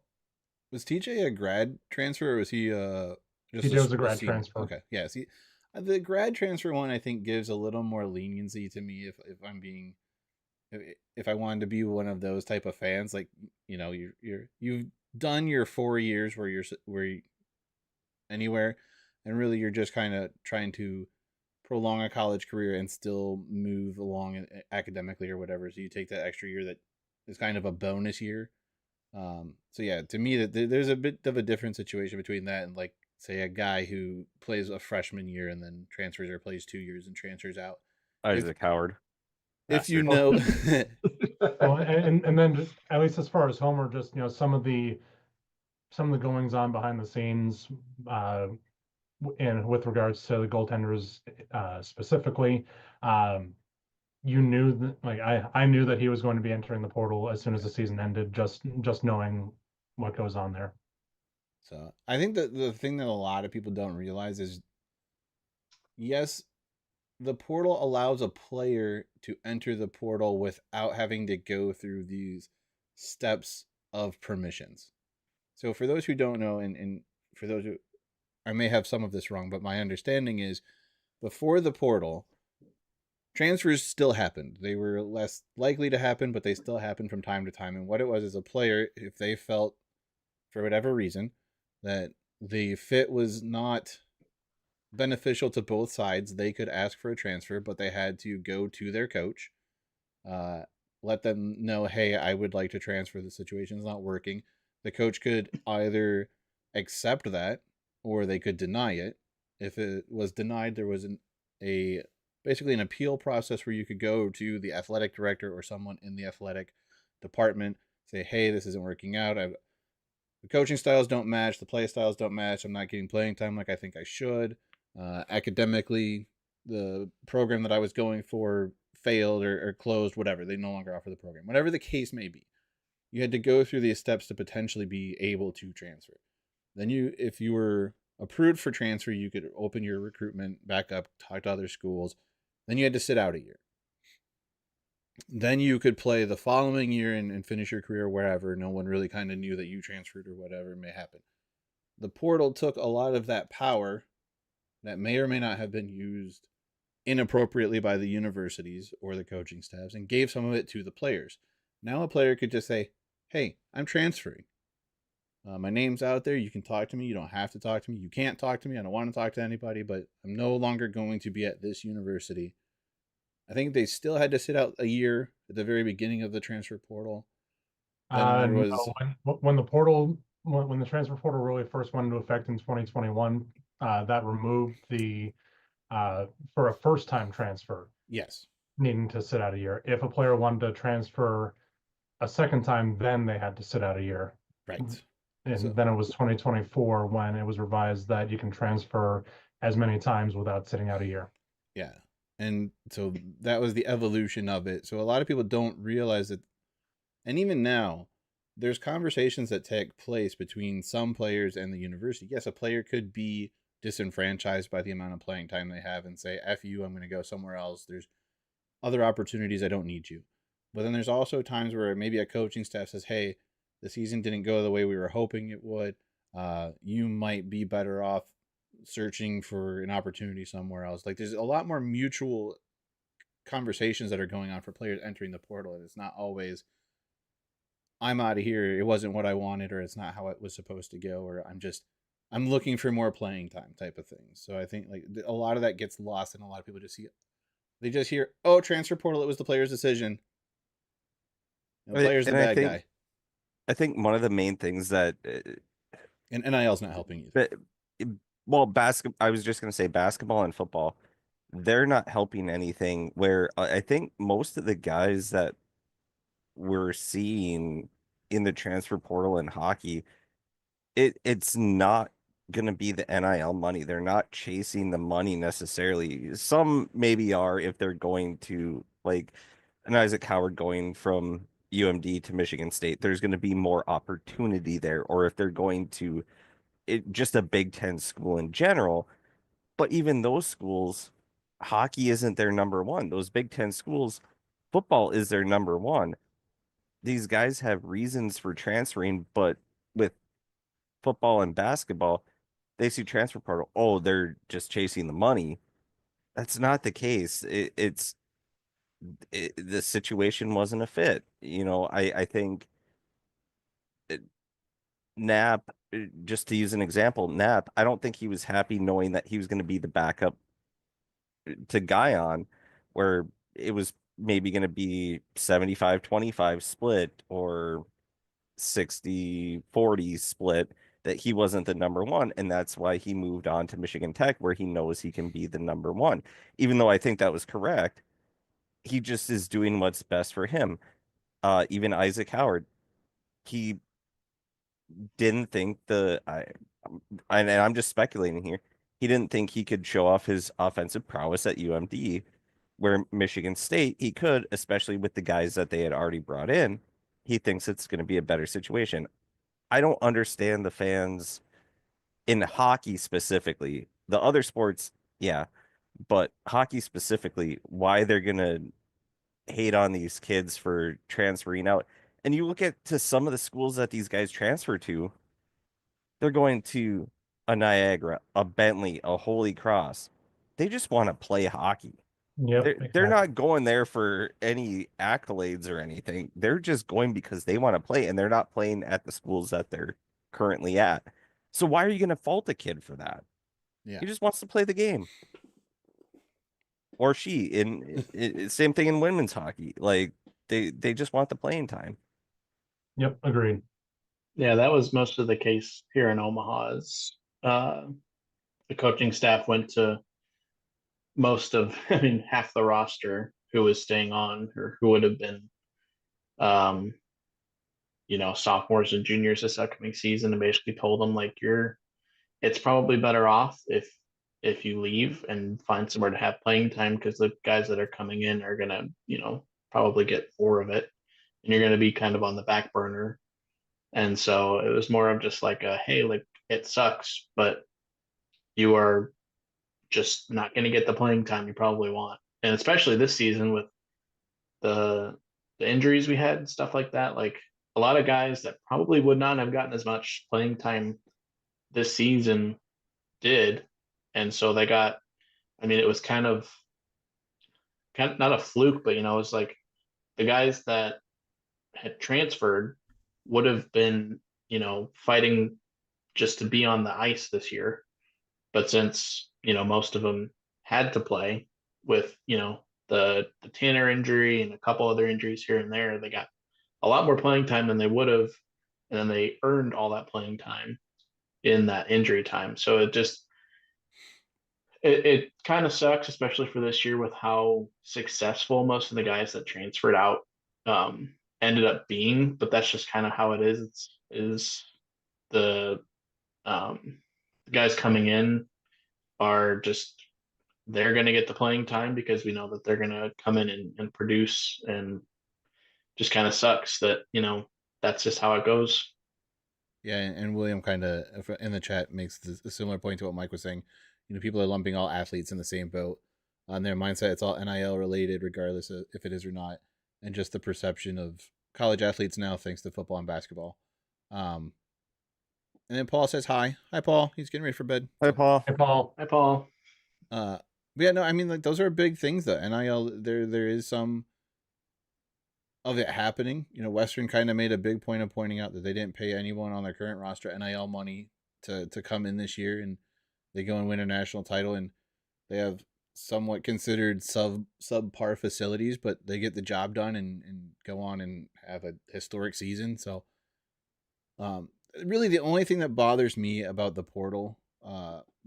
was TJ a grad transfer or was he just TJ was a grad transfer. Okay, yeah. See, the grad transfer one I think gives a little more leniency to me if I'm being if I wanted to be one of those type of fans, like you've done your 4 years where you're anywhere, and really you're just kind of trying to prolong a college career and still move along academically or whatever. So you take that extra year that is kind of a bonus year. So yeah, to me that there's a bit of a different situation between that and like say a guy who plays a freshman year and then transfers or plays 2 years and transfers out. Isaac Howard. If you Bastard. know, Well, and then just, at least as far as Homer, just some of the goings on behind the scenes, and with regards to the goaltenders specifically, you knew that, like I knew that he was going to be entering the portal as soon as the season ended, just knowing what goes on there. So I think that the thing that a lot of people don't realize is, yes, the portal allows a player to enter the portal without having to go through these steps of permissions. So for those who don't know, and for those who, I may have some of this wrong, but my understanding is before the portal, transfers still happened. They were less likely to happen, but they still happened from time to time. And what it was as a player, if they felt for whatever reason that the fit was not beneficial to both sides, they could ask for a transfer, but they had to go to their coach, uh, let them know, hey, I would like to transfer. The situation's not working. The coach could either accept that or they could deny it. If it was denied, there was a basically an appeal process where you could go to the athletic director or someone in the athletic department, say, hey, this isn't working out. The coaching styles don't match, the play styles don't match. I'm not getting playing time like I think I should. Academically, the program that I was going for failed or closed, whatever. They no longer offer the program. Whatever the case may be, you had to go through these steps to potentially be able to transfer. Then if you were approved for transfer, you could open your recruitment back up, talk to other schools. Then you had to sit out a year. Then you could play the following year and finish your career wherever. No one really kind of knew that you transferred or whatever may happen. The portal took a lot of that power that may or may not have been used inappropriately by the universities or the coaching staffs and gave some of it to the players. Now a player could just say, hey, I'm transferring. My name's out there. You can talk to me. You don't have to talk to me. You can't talk to me. I don't want to talk to anybody, but I'm no longer going to be at this university. I think they still had to sit out a year at the very beginning of the transfer portal. Then there was when the transfer portal really first went into effect in 2021, that removed the for a first-time transfer yes, needing to sit out a year. If a player wanted to transfer a second time, then they had to sit out a year. right. And So- then it was 2024 when it was revised that you can transfer as many times without sitting out a year. Yeah. And so that was the evolution of it. So a lot of people don't realize that. And even now, there's conversations that take place between some players and the university. Yes, a player could be disenfranchised by the amount of playing time they have and say, F you, I'm going to go somewhere else. There's other opportunities. I don't need you. But then there's also times where maybe a coaching staff says, hey, the season didn't go the way we were hoping it would. You might be better off searching for an opportunity somewhere else. Like there's a lot more mutual conversations that are going on for players entering the portal. And it's not always, I'm out of here. It wasn't what I wanted, or it's not how it was supposed to go, or I'm looking for more playing time type of thing. So I think like a lot of that gets lost, and a lot of people just see it. They just hear, oh, transfer portal, it was the player's decision. The player's the bad guy. I think one of the main things that And NIL's not helping you. but well, I was just going to say basketball and football, they're not helping anything. Where I think most of the guys that we're seeing in the transfer portal in hockey, it's not going to be the NIL money. They're not chasing the money necessarily. Some maybe are if they're going to like an Isaac Howard going from UMD to Michigan State. There's going to be more opportunity there, or if they're going to just a Big Ten school in general. But even those schools, hockey isn't their number one. Those Big Ten schools, football is their number one. These guys have reasons for transferring, but with football and basketball, they see transfer portal. Oh, they're just chasing the money. That's not the case. The situation wasn't a fit. I think Knapp, just to use an example, Knapp, I don't think he was happy knowing that he was going to be the backup to Guyon, where it was maybe going to be 75-25 split or 60-40 split, that he wasn't the number one. And that's why he moved on to Michigan Tech, where he knows he can be the number one. Even though I think that was correct, he just is doing what's best for him. Even Isaac Howard, he didn't think and I'm just speculating here, he didn't think he could show off his offensive prowess at UMD, where Michigan State he could, especially with the guys that they had already brought in. He thinks it's going to be a better situation. I don't understand the fans in hockey specifically. The other sports, yeah, but hockey specifically, why they're going to hate on these kids for transferring out. And you look at to some of the schools that these guys transfer to, they're going to a Niagara, a Bentley, a Holy Cross. They just want to play hockey. Yep, They're exactly. not going there for any accolades or anything. They're just going because they want to play, and they're not playing at the schools that they're currently at. So why are you going to fault a kid for that? Yeah. He just wants to play the game. Or she. Same thing in women's hockey. Like they just want the playing time. Yep, agreed. Yeah, that was most of the case here in Omaha. Is the coaching staff went to most of, I mean, half the roster who was staying on or who would have been, um, sophomores and juniors this upcoming season, and basically told them like it's probably better off if you leave and find somewhere to have playing time because the guys that are coming in are gonna, probably get more of it, and you're gonna be kind of on the back burner. And so it was more of just like a hey, like it sucks, but you are just not going to get the playing time you probably want. And especially this season with the the injuries we had and stuff like that, like a lot of guys that probably would not have gotten as much playing time this season did. And so they got, I mean, it was kind of not a fluke, but it was like the guys that had transferred would have been, fighting just to be on the ice this year. But since, most of them had to play with, the Tanner injury and a couple other injuries here and there, they got a lot more playing time than they would have. And then they earned all that playing time in that injury time. So it kind of sucks, especially for this year with how successful most of the guys that transferred out ended up being. But that's just kind of how it is. Is the the guys coming in are just they're going to get the playing time because we know that they're going to come in and produce, and just kind of sucks that that's just how it goes. Yeah, and William kind of in the chat makes a similar point to what Mike was saying. People are lumping all athletes in the same boat. On their mindset, it's all NIL related, regardless of if it is or not, and just the perception of college athletes now, thanks to football and basketball. Um, and then Paul says hi. Hi, Paul. He's getting ready for bed. Hi, So, Paul. Hey, Paul. Hi, Paul. but yeah, no, I mean, like those are big things. Though NIL, there is some of it happening. Western kind of made a big point of pointing out that they didn't pay anyone on their current roster NIL money to come in this year, and they go and win a national title, and they have somewhat considered subpar facilities, but they get the job done and go on and have a historic season. So, really, the only thing that bothers me about the portal,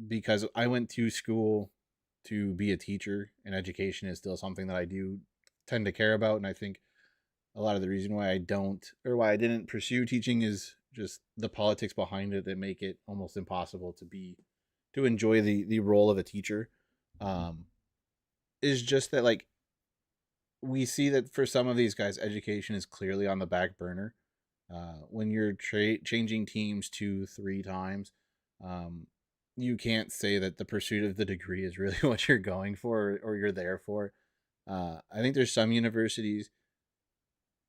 because I went to school to be a teacher, and education is still something that I do tend to care about, and I think a lot of the reason why I don't or why I didn't pursue teaching is just the politics behind it that make it almost impossible to enjoy the role of a teacher. Um, is just that like we see that for some of these guys, education is clearly on the back burner. When you're changing teams 2-3 times, um, you can't say that the pursuit of the degree is really what you're going for or you're there for. I think there's some universities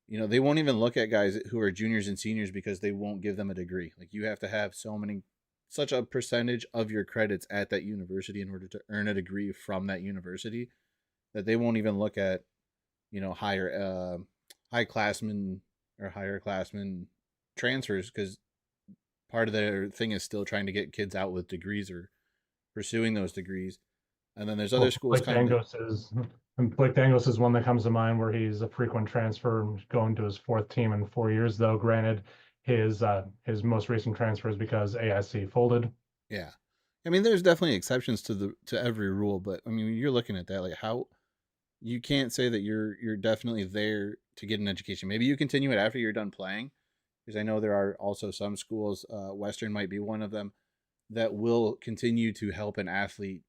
they won't even look at guys who are juniors and seniors because they won't give them a degree. Like you have to have such a percentage of your credits at that university in order to earn a degree from that university that they won't even look at, higher, high classmen or higher classmen transfers because part of their thing is still trying to get kids out with degrees or pursuing those degrees. And then there's other schools Blake kind of. Dangos is one that comes to mind where he's a frequent transfer going to his fourth team in 4 years, though. Granted, his most recent transfer is because AIC folded. Yeah. I mean, there's definitely exceptions to every rule, but I mean, you're looking at that like how you can't say that you're definitely there to get an education. Maybe you continue it after you're done playing, because I know there are also some schools, Western might be one of them, that will continue to help an athlete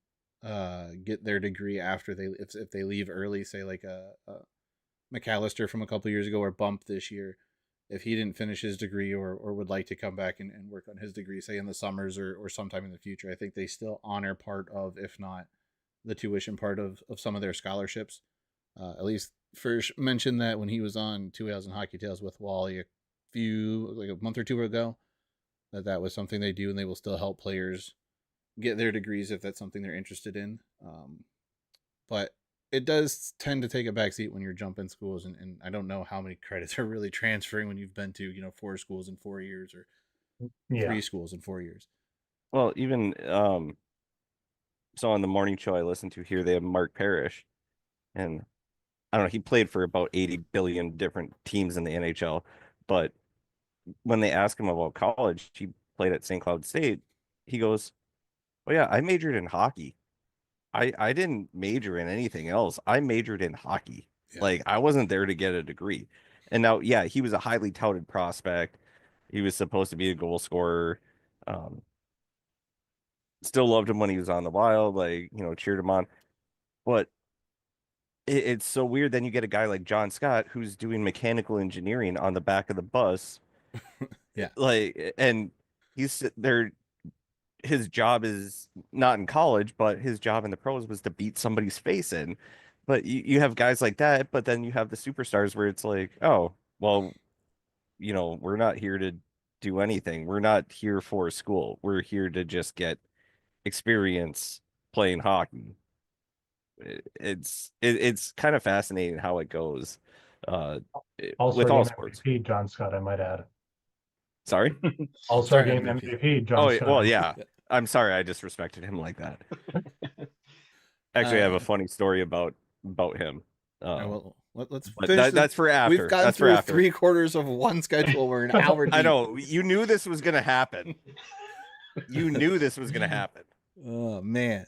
get their degree after if they leave early, say like a McAllister from a couple years ago or Bump this year. If he didn't finish his degree or would like to come back and work on his degree, say in the summers or sometime in the future, I think they still honor part of, if not the tuition part of some of their scholarships. At least First mentioned that when he was on 2000 Hockey Tales with Wally like a month or two ago, that was something they do, and they will still help players get their degrees if that's something they're interested in. But it does tend to take a backseat when you're jumping schools, and I don't know how many credits are really transferring when you've been to 4 schools in 4 years or Yeah. 3 schools in 4 years. Well, even so on the morning show I listen to here, they have Mark Parrish, and I don't know, he played for about 80 billion different teams in the NHL, but when they ask him about college, he played at St. Cloud State. He goes, "Oh yeah, I majored in hockey. I didn't major in anything else. I majored in hockey. Yeah. Like I wasn't there to get a degree." And now, yeah, he was a highly touted prospect. He was supposed to be a goal scorer. Um, Still loved him when he was on the Wild, like, cheered him on. But it's so weird. Then you get a guy like John Scott who's doing mechanical engineering on the back of the bus, Yeah. like, and he's there. His job is not in college, but his job in the pros was to beat somebody's face in. But you have guys like that, but then you have the superstars where it's like, oh, well, we're not here to do anything. We're not here for school. We're here to just get experience playing hockey. It's kind of fascinating how it goes All-Star with all game sports. MVP, John Scott, I might add. Sorry? All-Star Sorry, game MVP. MVP, John Oh, Scott. well, yeah. I'm sorry I disrespected him like that. Actually, I have a funny story about him. Well, let's But finish. that's for after. We've gotten That's for through after. 3/4 of one schedule. We're an hour deep. I know. You knew this was gonna happen. You knew this was gonna happen. Oh man.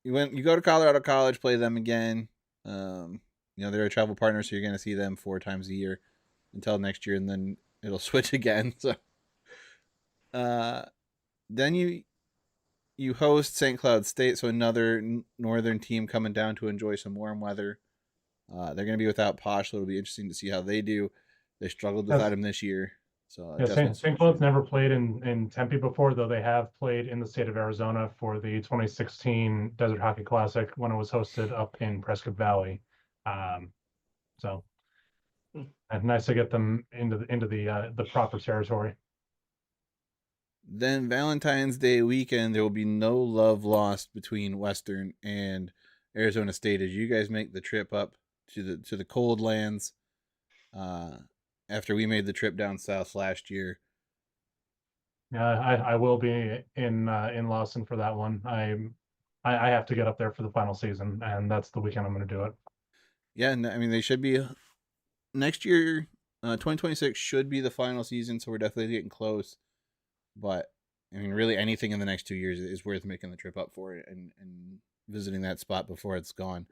You go to Colorado College, play them again. They're a travel partner, so you're gonna see them 4 times a year until next year, and then it'll switch again. So then you host St. Cloud State, so another northern team coming down to enjoy some warm weather. They're going to be without Posh, so it'll be interesting to see how they do. They struggled without him this year. So yeah, St. Cloud's never played in Tempe before, though they have played in the state of Arizona for the 2016 Desert Hockey Classic when it was hosted up in Prescott Valley. So nice to get them into the proper territory. Then Valentine's Day weekend, there will be no love lost between Western and Arizona State as you guys make the trip up to the cold lands. After we made the trip down south last year. Yeah, I will be in Lawson for that one. I have to get up there for the final season, and that's the weekend I'm going to do it. Yeah, I mean they should be next year. 2026 should be the final season, so we're definitely getting close. But I mean, really, anything in the next 2 years is worth making the trip up for it and visiting that spot before it's gone.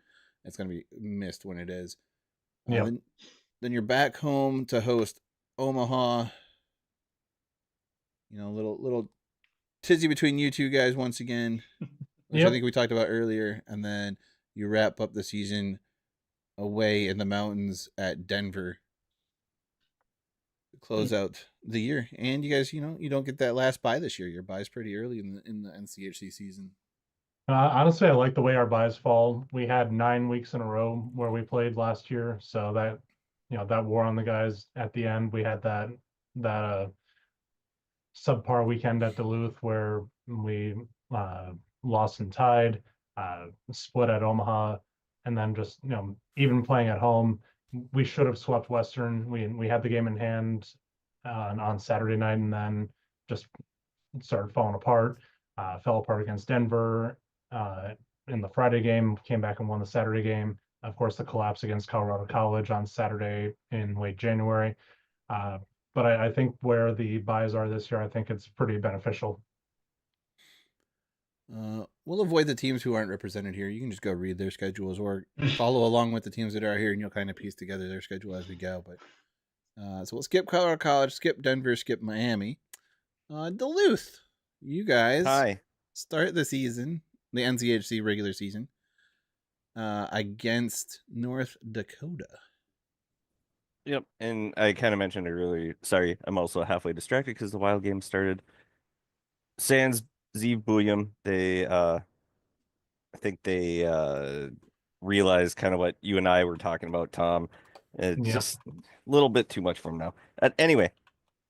It's going to be missed when it is. Yeah. Then you're back home to host Omaha. Little tizzy between you two guys once again, which I think we talked about earlier. And then you wrap up the season away in the mountains at Denver. Close out the year, and you guys, you don't get that last bye this year. Your bye's pretty early in the NCHC season. Honestly, I like the way our buys fall. We had 9 weeks in a row where we played last year, so that that wore on the guys at the end. We had that subpar weekend at Duluth where we lost and tied, split at Omaha, and then just even playing at home, we should have swept Western. We had the game in hand on Saturday night, and then just started falling apart. Fell apart against Denver in the Friday game. Came back and won the Saturday game. Of course, the collapse against Colorado College on Saturday in late January. But I think where the buys are this year, I think it's pretty beneficial. We'll avoid the teams who aren't represented here. You can just go read their schedules or follow along with the teams that are here, and you'll kind of piece together their schedule as we go. But so we'll skip Colorado College, skip Denver, skip Miami. Duluth, you guys start the season, the NCHC regular season, against North Dakota. Yep, and I kind of mentioned it earlier. Sorry, I'm also halfway distracted because the Wild game started. Sans Zeev Bouillon, I think they realized kind of what you and I were talking about, Tom. It's just a little bit too much for them now. Anyway,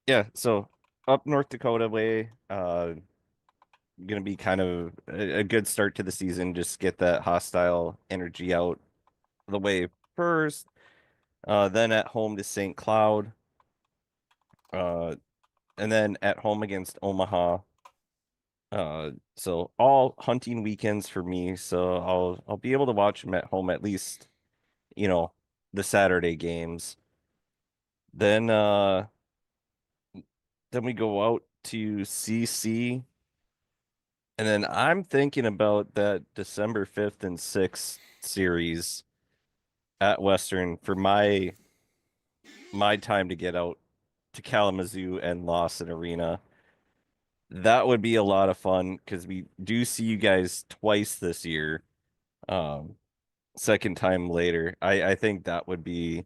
yeah, so up North Dakota way, gonna be kind of a good start to the season. Just get that hostile energy out of the way first. Then at home to St. Cloud. And then at home against Omaha. So all hunting weekends for me. So I'll be able to watch them at home at least, the Saturday games. Then we go out to CC, and then I'm thinking about that December 5th and 6th series at Western for my time to get out to Kalamazoo and Lawson Arena. That would be a lot of fun because we do see you guys twice this year. Um, Second time later. I think that would be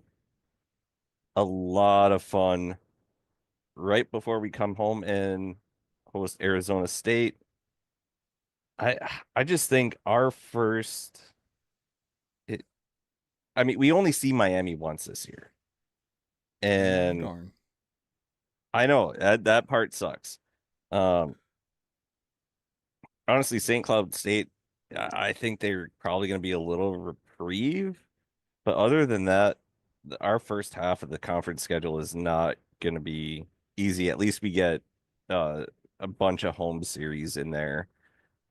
a lot of fun right before we come home and host Arizona State. I I just think our first it, I mean, we only see Miami once this year. Oh, And darn. I know that part sucks. Um Honestly, St. Cloud State, I think they're probably going to be a little reprieve. But other than that, our first half of the conference schedule is not going to be easy. At least we get uh, a bunch of home series in there,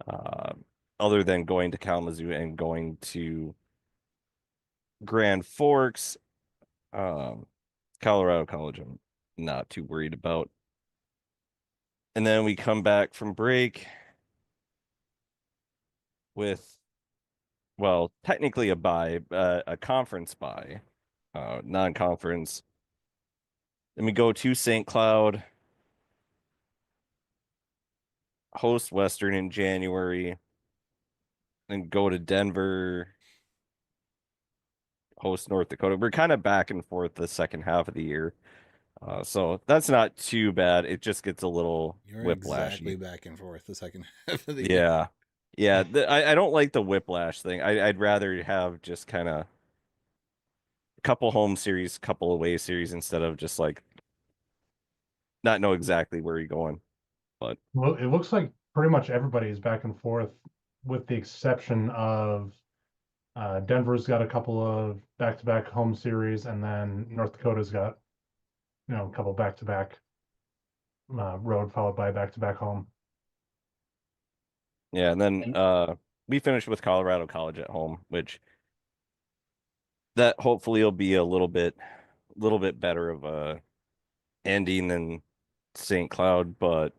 uh, other than going to Kalamazoo and going to Grand Forks. Um, Colorado College, I'm not too worried about. And then we come back from break with, well, technically a bye, a conference bye, non-conference. Then we go to St. Cloud, host Western in January, then go to Denver, host North Dakota. We're kind of back and forth the second half of the year. So that's not too bad. It just gets a little You're whiplashy. exactly back and forth the second half of the year. Yeah. Yeah. I don't like the whiplash thing. I'd rather have just kind of a couple home series, couple away series instead of just like not know exactly where you're going. But Well, it looks like pretty much everybody is back and forth, with the exception of Denver's got a couple of back-to-back home series, and then North Dakota's got a couple back-to-back road followed by back-to-back home. yeah, and then And we finished with Colorado College at home, which that hopefully will be a little bit better of a ending than St. Cloud, but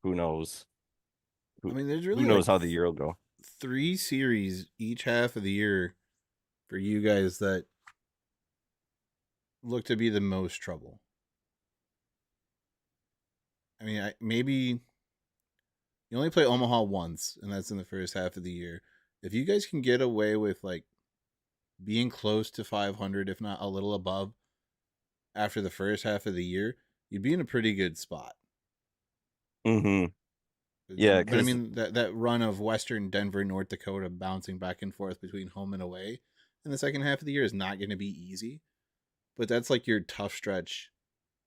who knows? I mean, there's Who really knows like how the year will go? 3 series each half of the year for you guys that look to be the most trouble. I mean, maybe you only play Omaha once, and that's in the first half of the year. If you guys can get away with like being close to 500, if not a little above, after the first half of the year, you'd be in a pretty good spot. Mm-hmm. Yeah, But I because mean that run of Western, Denver, North Dakota bouncing back and forth between home and away in the second half of the year is not going to be easy. But that's like your tough stretch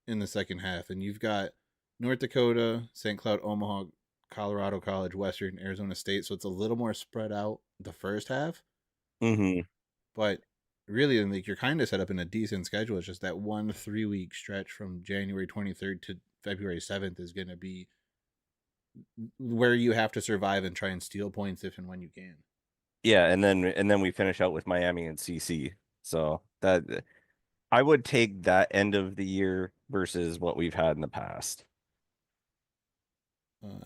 in the second half, and you've got North Dakota, St. Cloud, Omaha, Colorado College, Western, Arizona State, so it's a little more spread out the first half. mm-hmm. But really, like you're kind of set up in a decent schedule. It's just that 1 3 week stretch from January 23rd to February 7th is going to be where you have to survive and try and steal points if and when you can. Yeah, and then we finish out with Miami and CC. So that I would take that end of the year versus what we've had in the past.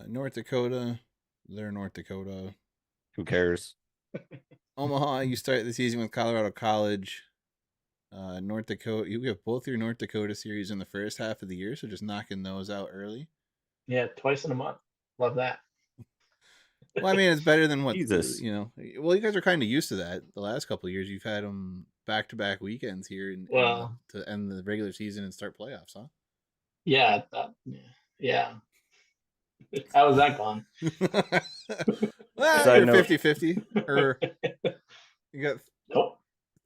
North Dakota, they're North Dakota. Who cares? Omaha, you start the season with Colorado College. North Dakota, you have both your North Dakota series in the first half of the year, so just knocking those out early. yeah, twice in a month. Love that. Well, I mean, it's better than what Jesus. Well, you guys are kind of used to that. The last couple of years, you've had them back-to-back weekends here Well, to end the regular season and start playoffs, huh? yeah, yeah. How was that gone? Well, Side you're note. 50-50, or you got Nope.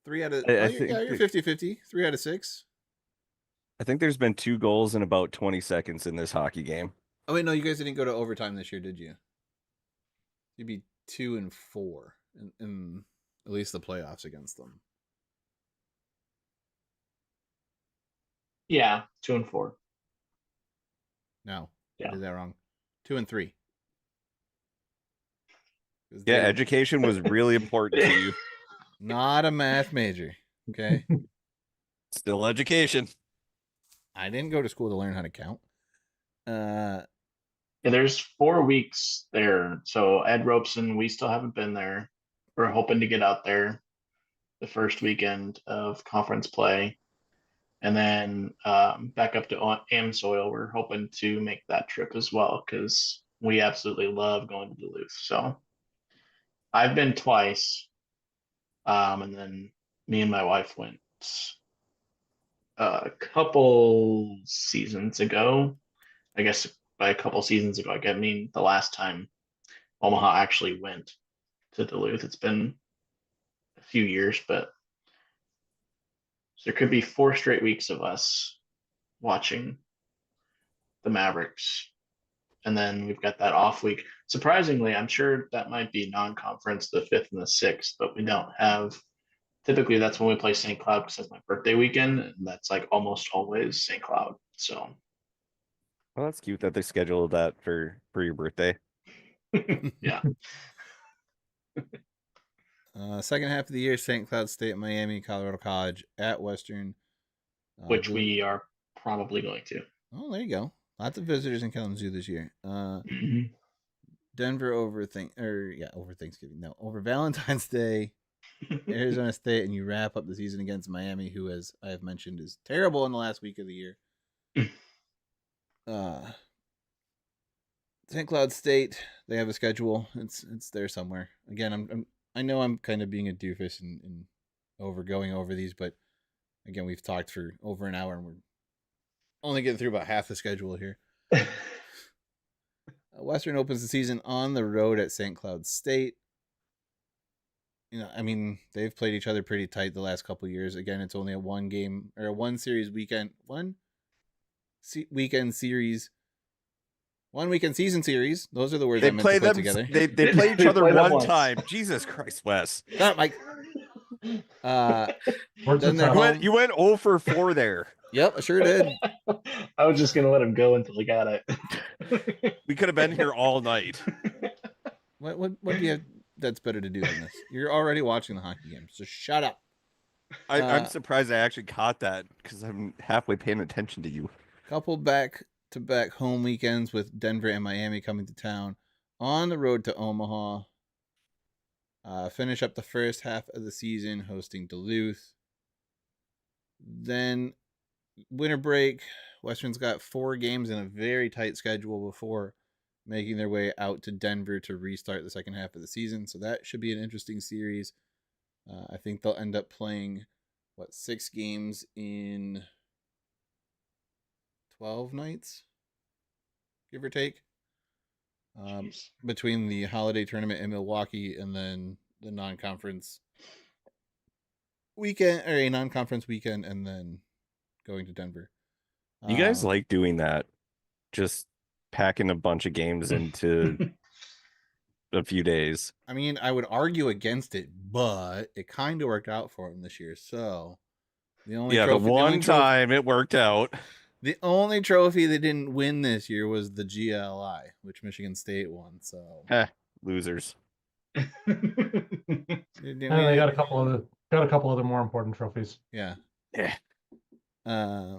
3 out of. I You're 50-50. 3 out of 6. think there's been 2 goals in about 20 seconds in this hockey game. Oh wait, no, you guys didn't go to overtime this year, did you? You'd be 2-4 in at least the playoffs against them. Yeah, 2-4. No, Yeah. I did that wrong. 2-3. Yeah, education was really important to you. Not a math major. Okay. Still education. I didn't go to school to learn how to count. Yeah, there's 4 weeks there. So Ed Robeson, we still haven't been there. We're hoping to get out there the first weekend of conference play. And then back up to Amsoil, we're hoping to make that trip as well because we absolutely love going to Duluth. So I've been twice, and then me and my wife went a couple seasons ago. I guess by a couple seasons ago, I mean the last time Omaha actually went to Duluth. It's been a few years, but there could be 4 straight weeks of us watching the Mavericks. And then we've got that off week. Surprisingly, I'm sure that might be non-conference the 5th and the 6th, but we don't have. Typically, that's when we play St. Cloud because it's my birthday weekend, and that's like almost always St. Cloud. So, Well, that's cute that they scheduled that for your birthday. yeah. Second half of the year, St. Cloud State, Miami, Colorado College at Western. Which we are probably going to. Oh, there you go. Lots of visitors in Kalamazoo this year. Denver over Thanksgiving. No, over Valentine's Day, Arizona State, and you wrap up the season against Miami, who, as I have mentioned, is terrible in the last week of the year. St. Cloud State, they have a schedule. It's there somewhere. Again, I know I'm kind of being a doofus and going over these, but again, we've talked for over an hour and we're only getting through about half the schedule here. Western opens the season on the road at St. Cloud State. You know, I mean, they've played each other pretty tight the last couple of years. Again, it's only a one season series. 1 weekend season series. Those are the words I meant to put together. They play each other one time. Jesus Christ, Wes. Not Mike. You went 0 for 4 there. Yep, I sure did. I was just gonna let him go until he got it. We could have been here all night. What do you have that's better to do than this? You're already watching the hockey game, so shut up. I'm surprised I actually caught that because I'm halfway paying attention to you. Couple back-to-back home weekends with Denver and Miami coming to town. On the road to Omaha. Finish up the first half of the season hosting Duluth. Then winter break. Western's got 4 games in a very tight schedule before making their way out to Denver to restart the second half of the season. So that should be an interesting series. I think they'll end up playing, 6 games in 12 nights, give or take, between the holiday tournament in Milwaukee and then the non-conference weekend, or a non-conference weekend, and then going to Denver. You guys like doing that? Just packing a bunch of games into a few days. I mean, I would argue against it, but it kind of worked out for them this year. So the only time it worked out. The only trophy they didn't win this year was the GLI, which Michigan State won. So losers. They got a couple other more important trophies. Yeah. Yeah. But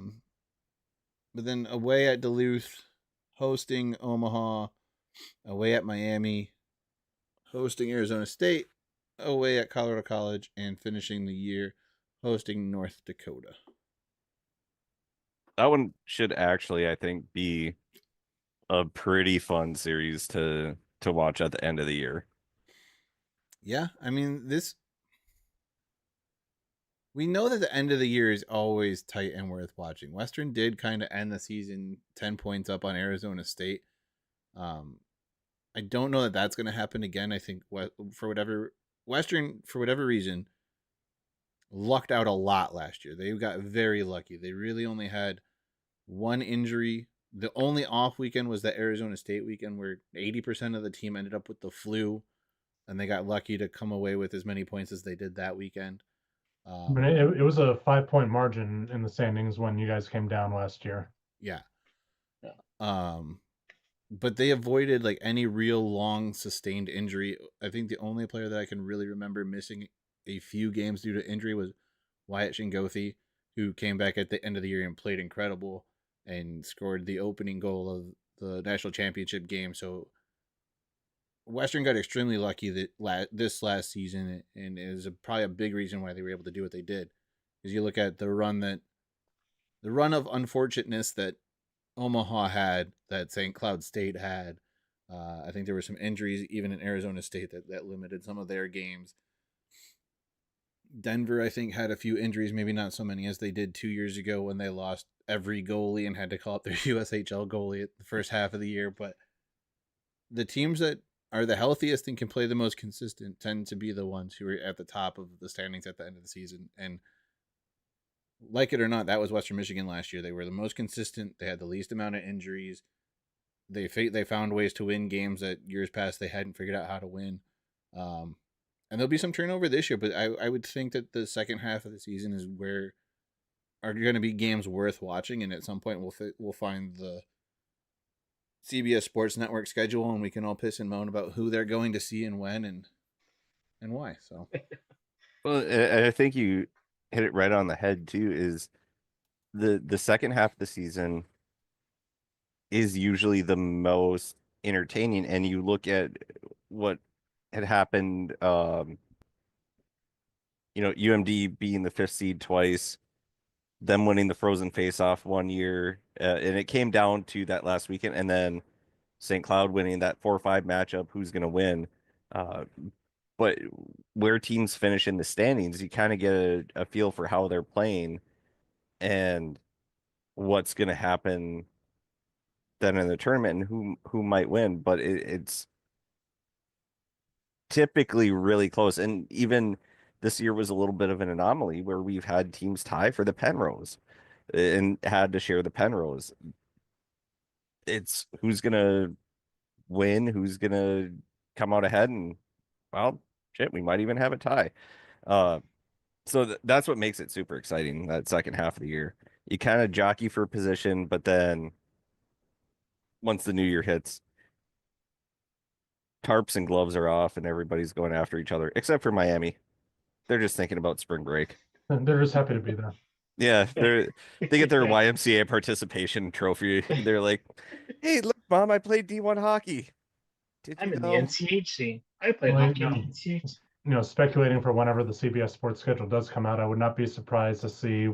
then away at Duluth, hosting Omaha, away at Miami, hosting Arizona State, away at Colorado College, and finishing the year hosting North Dakota. That one should actually, I think, be a pretty fun series to watch at the end of the year. Yeah, I mean, we know that the end of the year is always tight and worth watching. Western did kind of end the season 10 points up on Arizona State. I don't know that that's going to happen again. I think Western, for whatever reason, lucked out a lot last year. They got very lucky. They really only had one injury The only off weekend was the Arizona State weekend where 80% of the team ended up with the flu, and they got lucky to come away with as many points as they did that weekend. I mean, it was a 5-point margin in the standings when you guys came down last year. Yeah. Yeah. But they avoided like any real long sustained injury. I think the only player that I can really remember missing a few games due to injury was Wyatt Shingothi, who came back at the end of the year and played incredible and scored the opening goal of the national championship game. So Western got extremely lucky that this last season, and is probably a big reason why they were able to do what they did. Because you look at the run of unfortunateness that Omaha had, that St. Cloud State had. I think there were some injuries even in Arizona State that limited some of their games. Denver, I think, had a few injuries, maybe not so many as they did 2 years ago when they lost every goalie and had to call up their USHL goalie at the first half of the year. But the teams that are the healthiest and can play the most consistent tend to be the ones who are at the top of the standings at the end of the season. And like it or not, that was Western Michigan last year. They were the most consistent. They had the least amount of injuries. They found ways to win games that years past they hadn't figured out how to win. And there'll be some turnover this year, but I would think that the second half of the season is where are going to be games worth watching, and at some point we'll find the CBS Sports Network schedule, and we can all piss and moan about who they're going to see and when and why. So, Well, I think you hit it right on the head too. Is the second half of the season is usually the most entertaining, and you look at what had happened. UMD being the fifth seed twice, them winning the Frozen Face-Off one year, and it came down to that last weekend, and then St. Cloud winning that 4-5 matchup. Who's going to win? Uh, but where teams finish in the standings, you kind of get a feel for how they're playing and what's going to happen then in the tournament and who might win. But it's typically really close. And even this year was a little bit of an anomaly where we've had teams tie for the Penrose and had to share the Penrose. It's who's going to win, who's going to come out ahead, and well, shit, we might even have a tie. Uh, so that's what makes it super exciting, that second half of the year. You kind of jockey for position, but then once the new year hits, tarps and gloves are off and everybody's going after each other, except for Miami. They're just thinking about spring break. They're just happy to be there. Yeah, they get their YMCA participation trophy. They're like, "Hey, look, Mom, I played D1 hockey. Did I'm you in the know?" NCHC. I played Well, hockey in the NCHC. Speculating for whenever the CBS Sports schedule does come out, I would not be surprised to see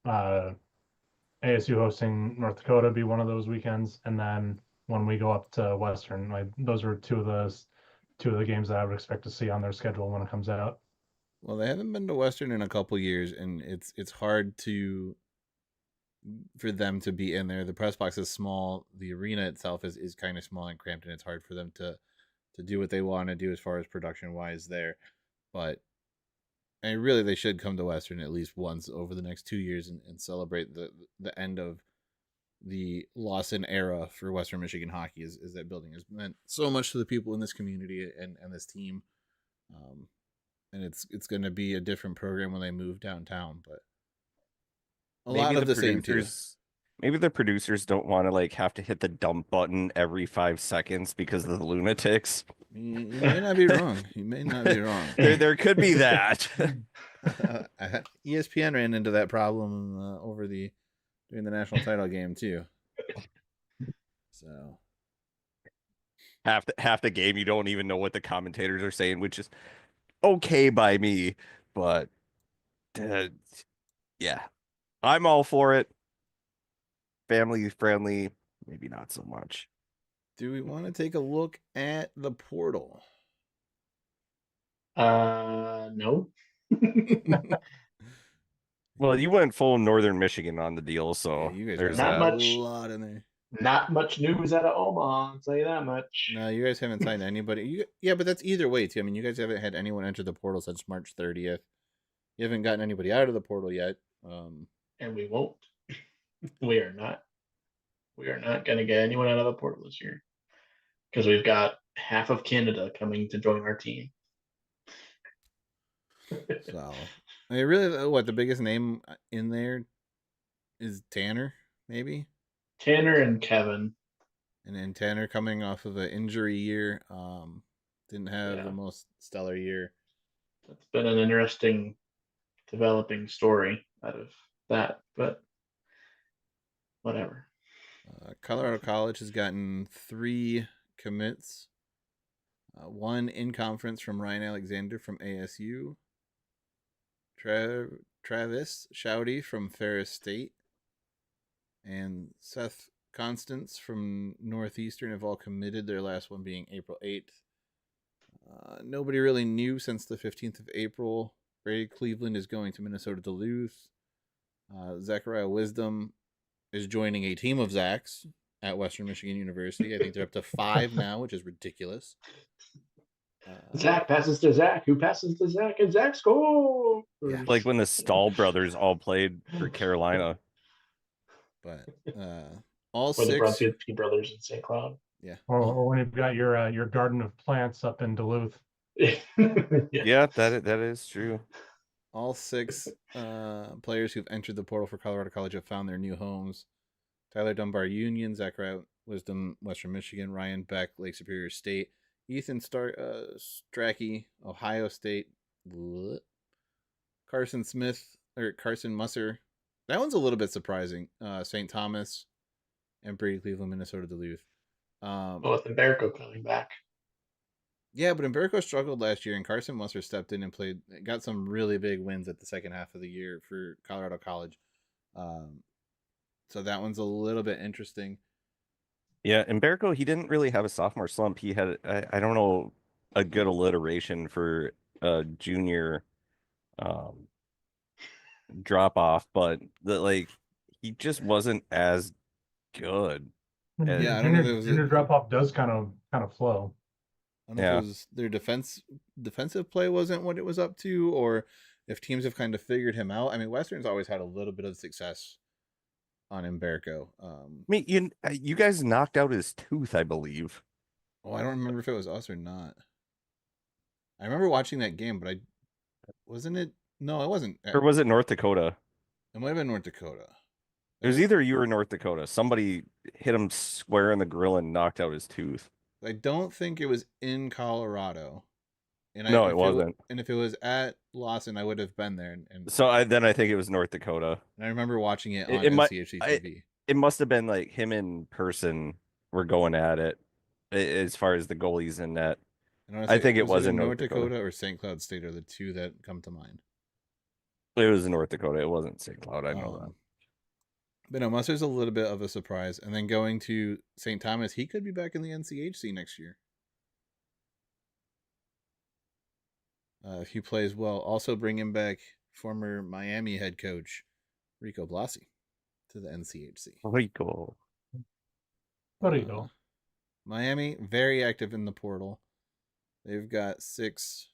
ASU hosting North Dakota be one of those weekends, and then when we go up to Western, like those are two of the games that I would expect to see on their schedule when it comes out. well, they haven't been to Western in a couple years, and it's hard for them to be in there. The press box is small. The arena itself is kind of small and cramped, and it's hard for them to do what they want to do as far as production wise there. But and really, they should come to Western at least once over the next 2 years and celebrate the end of the Lawson era for Western Michigan hockey. Is that building has meant so much to the people in this community and this team, and it's going to be a different program when they move downtown, but a Maybe lot of the the same too. maybe the producers don't want to like have to hit the dump button every 5 seconds because of the lunatics. You may not be wrong. You may not be wrong. There could be that. ESPN ran into that problem during the national title game too. So half the game you don't even know what the commentators are saying, which is okay by me, but yeah, I'm all for it. Family friendly, maybe not so much. do we want to take a look at the portal? No. Well, you went full Northern Michigan on the deal, so Yeah, you guys there's got Not that. much. a lot in there. Not much news out of Omaha, I'll tell you that much. No, you guys haven't signed anybody. Yeah, but that's either way too. I mean, you guys haven't had anyone enter the portal since March 30th. You haven't gotten anybody out of the portal yet. And we won't. We are not. We are not going to get anyone out of the portal this year because we've got half of Canada coming to join our team. So, I mean, really, what the biggest name in there is Tanner, maybe, Tanner and Kevin. and then Tanner coming off of an injury year, didn't have the Yeah. most stellar year. That's been an interesting developing story out of that, but whatever. Colorado College has gotten 3 commits. One in conference from Ryan Alexander from ASU. Travis Shouty from Ferris State. And Seth Constance from Northeastern have all committed, their last one being April 8th. Nobody really knew since the 15th of April. Brady Cleveland is going to Minnesota Duluth. Zachariah Wisdom is joining a team of Zachs at Western Michigan University. I think they're up to 5 now, which is ridiculous. Zach passes to Zach, who passes to Zach, and Zach scores. Yeah. Like when the Stahl brothers all played for Carolina. But all Or the 6. Bronsky brothers in St. Cloud. Yeah. Or when you've got your garden of plants up in Duluth. Yeah, that is true. All 6 players who've entered the portal for Colorado College have found their new homes. Tyler Dunbar Union, Zachariah Wisdom, Western Michigan, Ryan Beck, Lake Superior State, Ethan Strachey, Ohio State, Carson Musser. That one's a little bit surprising. St. Thomas, and Brady Cleveland, Minnesota Duluth. With Umberco coming back. Yeah, but Umberco struggled last year, and Carson Musser stepped in and got some really big wins at the second half of the year for Colorado College. So that one's a little bit interesting. Yeah, Umberco, he didn't really have a sophomore slump. He had, I don't know, a good alliteration for a junior drop off, but he just wasn't as good. Yeah, I don't know if it was Junior drop off does kind of flow. I don't know if it was their defensive play wasn't what it was up to, or if teams have kind of figured him out. I mean, Western's always had a little bit of success on Umberco. I mean, you guys knocked out his tooth, I believe. Oh, I don't remember if it was us or not. I remember watching that game, but wasn't it? No, it wasn't. Or was it North Dakota? It might have been North Dakota. It was either you or North Dakota. Somebody hit him square in the grill and knocked out his tooth. I don't think it was in Colorado. And No, it wasn't. And if it was at Lawson, I would have been there. And So I think it was North Dakota. And I remember watching it on NCHC TV. It must have been like him in person were going at it as far as the goalies in net. I think it was in North Dakota or St. Cloud State are the two that come to mind. It was in North Dakota. It wasn't St. Cloud. I know that. But no, Musser's a little bit of a surprise. And then going to St. Thomas, he could be back in the NCHC next year. If he plays well. Also bringing back former Miami head coach Rico Blasi to the NCHC. Rico. Miami, very active in the portal. They've got 6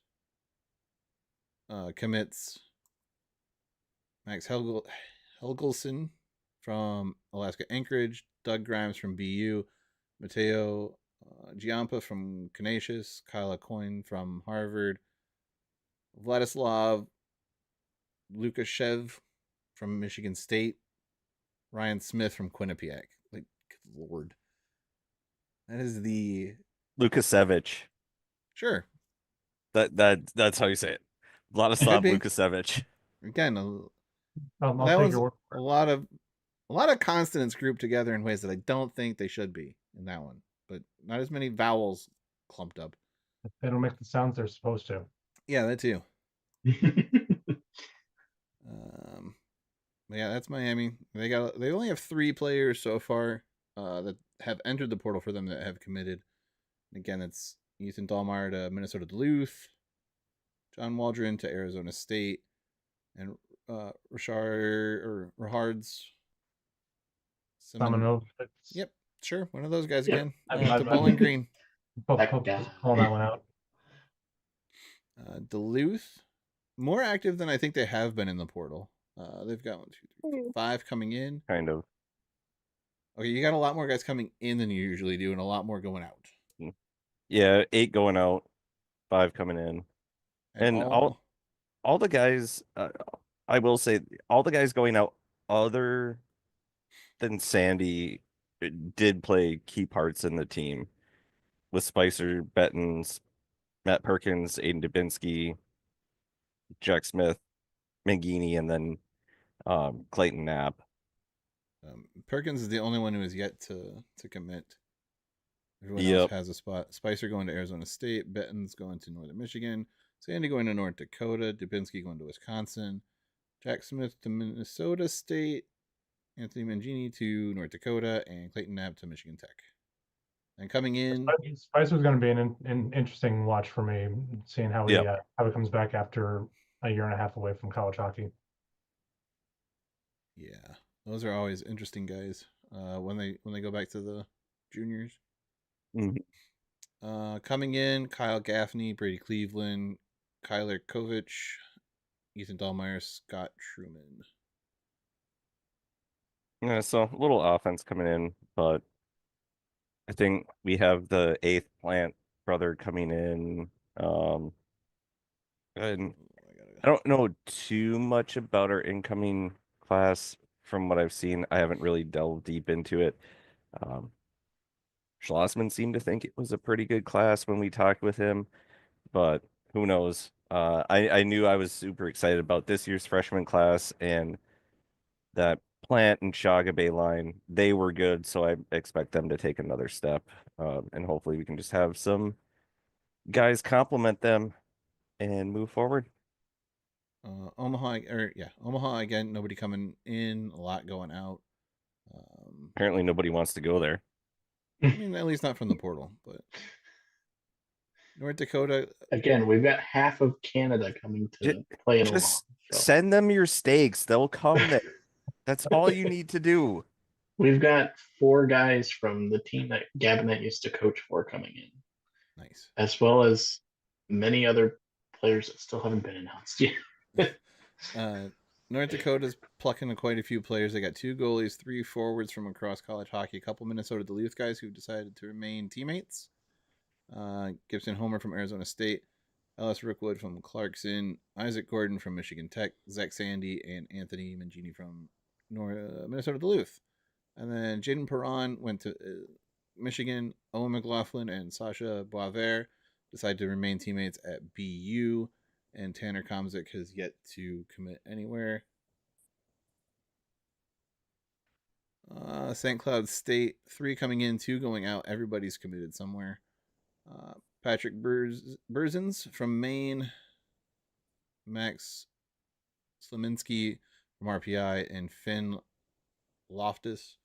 commits. Max Helgelson from Alaska Anchorage, Doug Grimes from BU, Mateo Giampa from Canisius, Kyle Coyne from Harvard, Vladislav Lukashev from Michigan State, Ryan Smith from Quinnipiac. Like, good Lord. That is the Lukasevich. Sure. That's how you say it. Vladislav Lukasevich. Again, I'll that take was your word a lot of consonants grouped together in ways that I don't think they should be in that one. But not as many vowels clumped up. They don't make the sounds they're supposed to. Yeah, that too. Yeah, that's Miami. They only have 3 players so far that have entered the portal for them that have committed. Again, it's Ethan Dahlmeyer to Minnesota Duluth, John Waldron to Arizona State, and Rahards. Yep, sure. One of those guys again. To Bowling Green. Calling that one out. Duluth, more active than I think they have been in the portal. They've got 1, 2, 3, 4, 5 coming in. Kind of. Okay, you got a lot more guys coming in than you usually do, and a lot more going out. Yeah, 8 going out, 5 coming in, and all the guys. I will say all the guys going out, other than Sandy, did play key parts in the team with Spicer, Bettens, Matt Perkins, Aiden Dubinsky, Jack Smith, Mangini, and then Clayton Knapp. Perkins is the only one who has yet to commit. Everyone else Yep. has a spot. Spicer going to Arizona State, Bettens going to Northern Michigan, Sandy going to North Dakota, Dubinsky going to Wisconsin, Jack Smith to Minnesota State, Anthony Mangini to North Dakota, and Clayton Knapp to Michigan Tech. And coming in, Spicer's going to be an interesting watch for me, seeing how he comes back after a year and a half away from college hockey. Yeah, those are always interesting guys. When they go back to the juniors. Mm-hmm. Coming in, Kyle Gaffney, Brady Cleveland, Kyler Kovich, Ethan Dahlmeyer, Scott Truman. Yeah, so a little offense coming in, but I think we have the 8th Plant brother coming in. And I don't know too much about our incoming class from what I've seen. I haven't really delved deep into it. Schlossman seemed to think it was a pretty good class when we talked with him, but who knows? I knew I was super excited about this year's freshman class, and that Plant and Chaga Bay line, they were good, so I expect them to take another step. And hopefully we can just have some guys complement them and move forward. Omaha again. Nobody coming in, a lot going out. Apparently nobody wants to go there. I mean, at least not from the portal, but North Dakota. Again, we've got half of Canada coming to play in Omaha. So. Send them your stakes. They'll come there. That's all you need to do. We've got 4 guys from the team that Gabinet used to coach for coming in. Nice. As well as many other players that still haven't been announced yet. North Dakota's plucking quite a few players. They got 2 goalies, 3 forwards from across college hockey, a couple Minnesota Duluth guys who decided to remain teammates. Gibson Homer from Arizona State, Ellis Rookwood from Clarkson, Isaac Gordon from Michigan Tech, Zach Sandy, and Anthony Mangini from Minnesota Duluth. And then Jaden Perron went to Michigan. Owen McLaughlin and Sasha Boisvert decided to remain teammates at BU. And Tanner Komzik has yet to commit anywhere. St. Cloud State, 3 coming in, 2 going out. Everybody's committed somewhere. Patrick Berzins from Maine, Max Sleminski from RPI, and Finn Loftus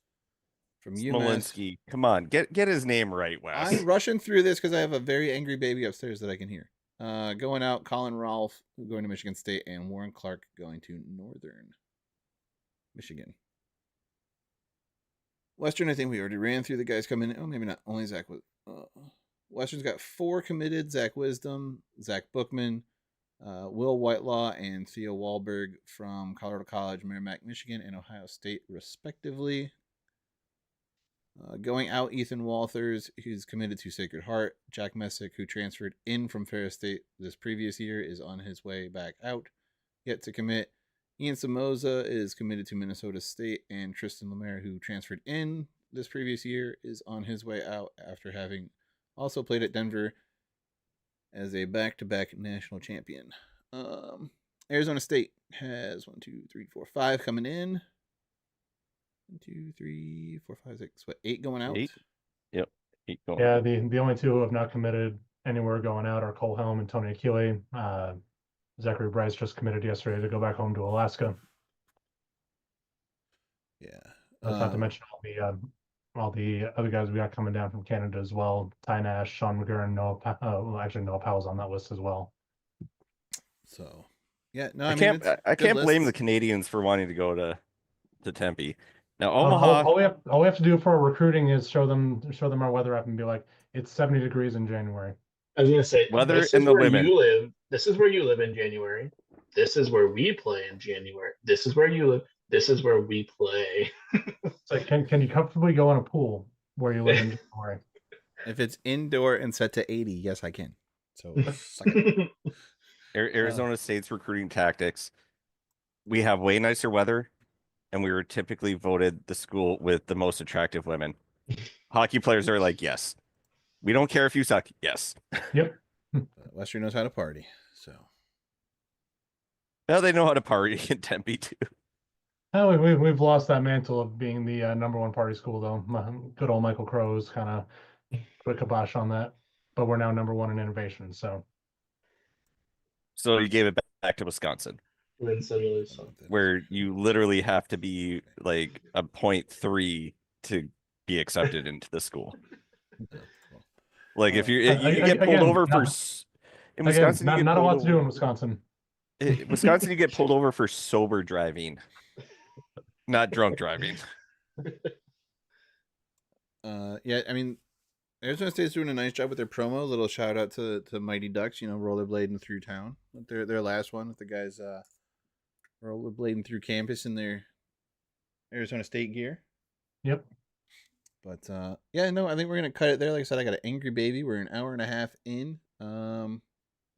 from Smolinski. Come on, get his name right, Wes. I'm rushing through this because I have a very angry baby upstairs that I can hear. Going out, Colin Rolfe going to Michigan State, and Warren Clark going to Northern Michigan. Western, I think we already ran through the guys coming in. Oh, maybe not. Only Zach. Western's got 4 committed: Zach Wisdom, Zach Bookman, Will Whitelaw, and Theo Wahlberg from Colorado College, Merrimack, Michigan, and Ohio State, respectively. Going out, Ethan Walters, who's committed to Sacred Heart. Jack Messick, who transferred in from Ferris State this previous year, is on his way back out, yet to commit. Ian Samoza is committed to Minnesota State, and Tristan Lemaire, who transferred in this previous year, is on his way out after having also played at Denver as a back-to-back national champion. Arizona State has 5 coming in. 1, 2, 3, 4, 5, 6. 8 going out? 8? Yep. 8 going out. Yeah, the only 2 who have not committed anywhere going out are Cole Helm and Tony Achille. Zachary Bryce just committed yesterday to go back home to Alaska. Yeah. That's not to mention all the other guys we got coming down from Canada as well. Ty Nash, Sean McGurran, Noah Powell's on that list as well. So, yeah, no, I can't blame the Canadians for wanting to go to Tempe. Now Omaha. All we have to do for recruiting is show them our weather app and be like, it's 70 degrees in January. I was gonna say, weather and the women. You live. This is where you live in January. This is where we play in January. This is where you live. this is where we play. It's like, can you comfortably go in a pool where you live in January? If it's indoor and set to 80, yes, I can. So suck it. Arizona State's recruiting tactics. We have way nicer weather, and we were typically voted the school with the most attractive women. Hockey players are like, yes. We don't care if you suck. Yes. Yep. But Western knows how to party. So Now they know how to party in Tempe too. Oh, we've lost that mantle of being the number one party school, though. Good old Michael Crow's kind of put a kibosh on that, but we're now number one in innovation. So So you gave it back to Wisconsin, where you literally have to be like a 0.3 to be accepted into the school. Like if you get pulled over for in Wisconsin, you get not a pulled lot to do over. in Wisconsin. Wisconsin, you get pulled over for sober driving, not drunk driving. Yeah, I mean, Arizona State's doing a nice job with their promo. A little shout out to Mighty Ducks, rollerblading through town with their last one with the guys rollerblading through campus in their Arizona State gear. Yep. But yeah, no, I think we're gonna cut it there. Like I said, I got an angry baby. We're an hour and a half in.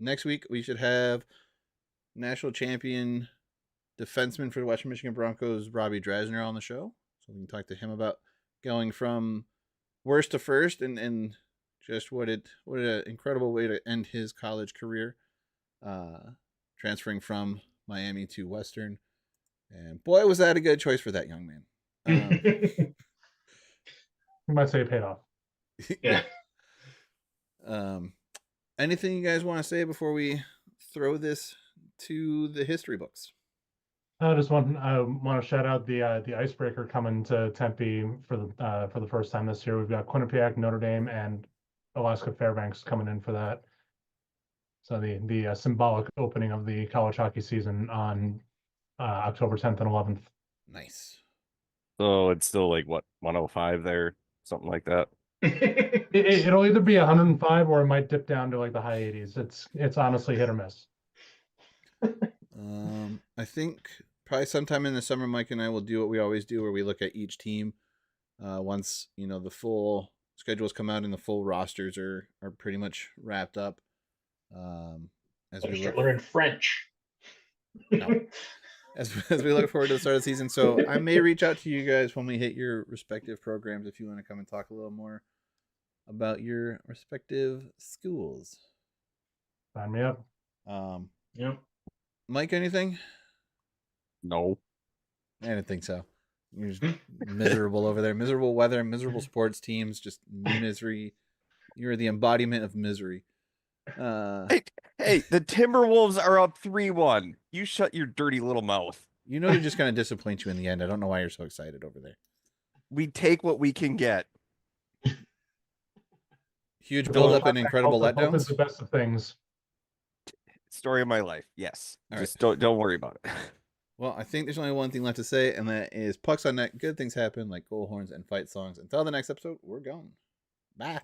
Next week we should have national champion defenseman for the Western Michigan Broncos, Robbie Drasner, on the show, so we can talk to him about going from worst to first and just what an incredible way to end his college career, transferring from Miami to Western. And boy, was that a good choice for that young man. You might say it paid off. Yeah. Anything you guys want to say before we throw this to the history books? I want to shout out the icebreaker coming to Tempe for the first time this year. We've got Quinnipiac, Notre Dame, and Alaska Fairbanks coming in for that. So the symbolic opening of the college hockey season on October 10th and 11th. Nice. So it's still like what 105 there, something like that. It'll either be 105 or it might dip down to like the high 80s. It's honestly hit or miss. I think probably sometime in the summer, Mike and I will do what we always do, where we look at each team once the full schedules come out and the full rosters are pretty much wrapped up. As we learn French. No. As we look forward to the start of the season. So I may reach out to you guys when we hit your respective programs if you want to come and talk a little more about your respective schools. Sign me up. Yep. Mike, anything? No. I didn't think so. You're just miserable over there. Miserable weather, miserable sports teams, just misery. You're the embodiment of misery. Hey, the Timberwolves are up 3-1. You shut your dirty little mouth. They're just going to disappoint you in the end. I don't know why you're so excited over there. We take what we can get. Huge build-up and incredible Hope letdowns. is the best of things. Story of my life. Yes. All Just don't worry about it. Well, I think there's only one thing left to say, and that is pucks on net. Good things happen like goal horns and fight songs. Until the next episode, we're gone. Bye.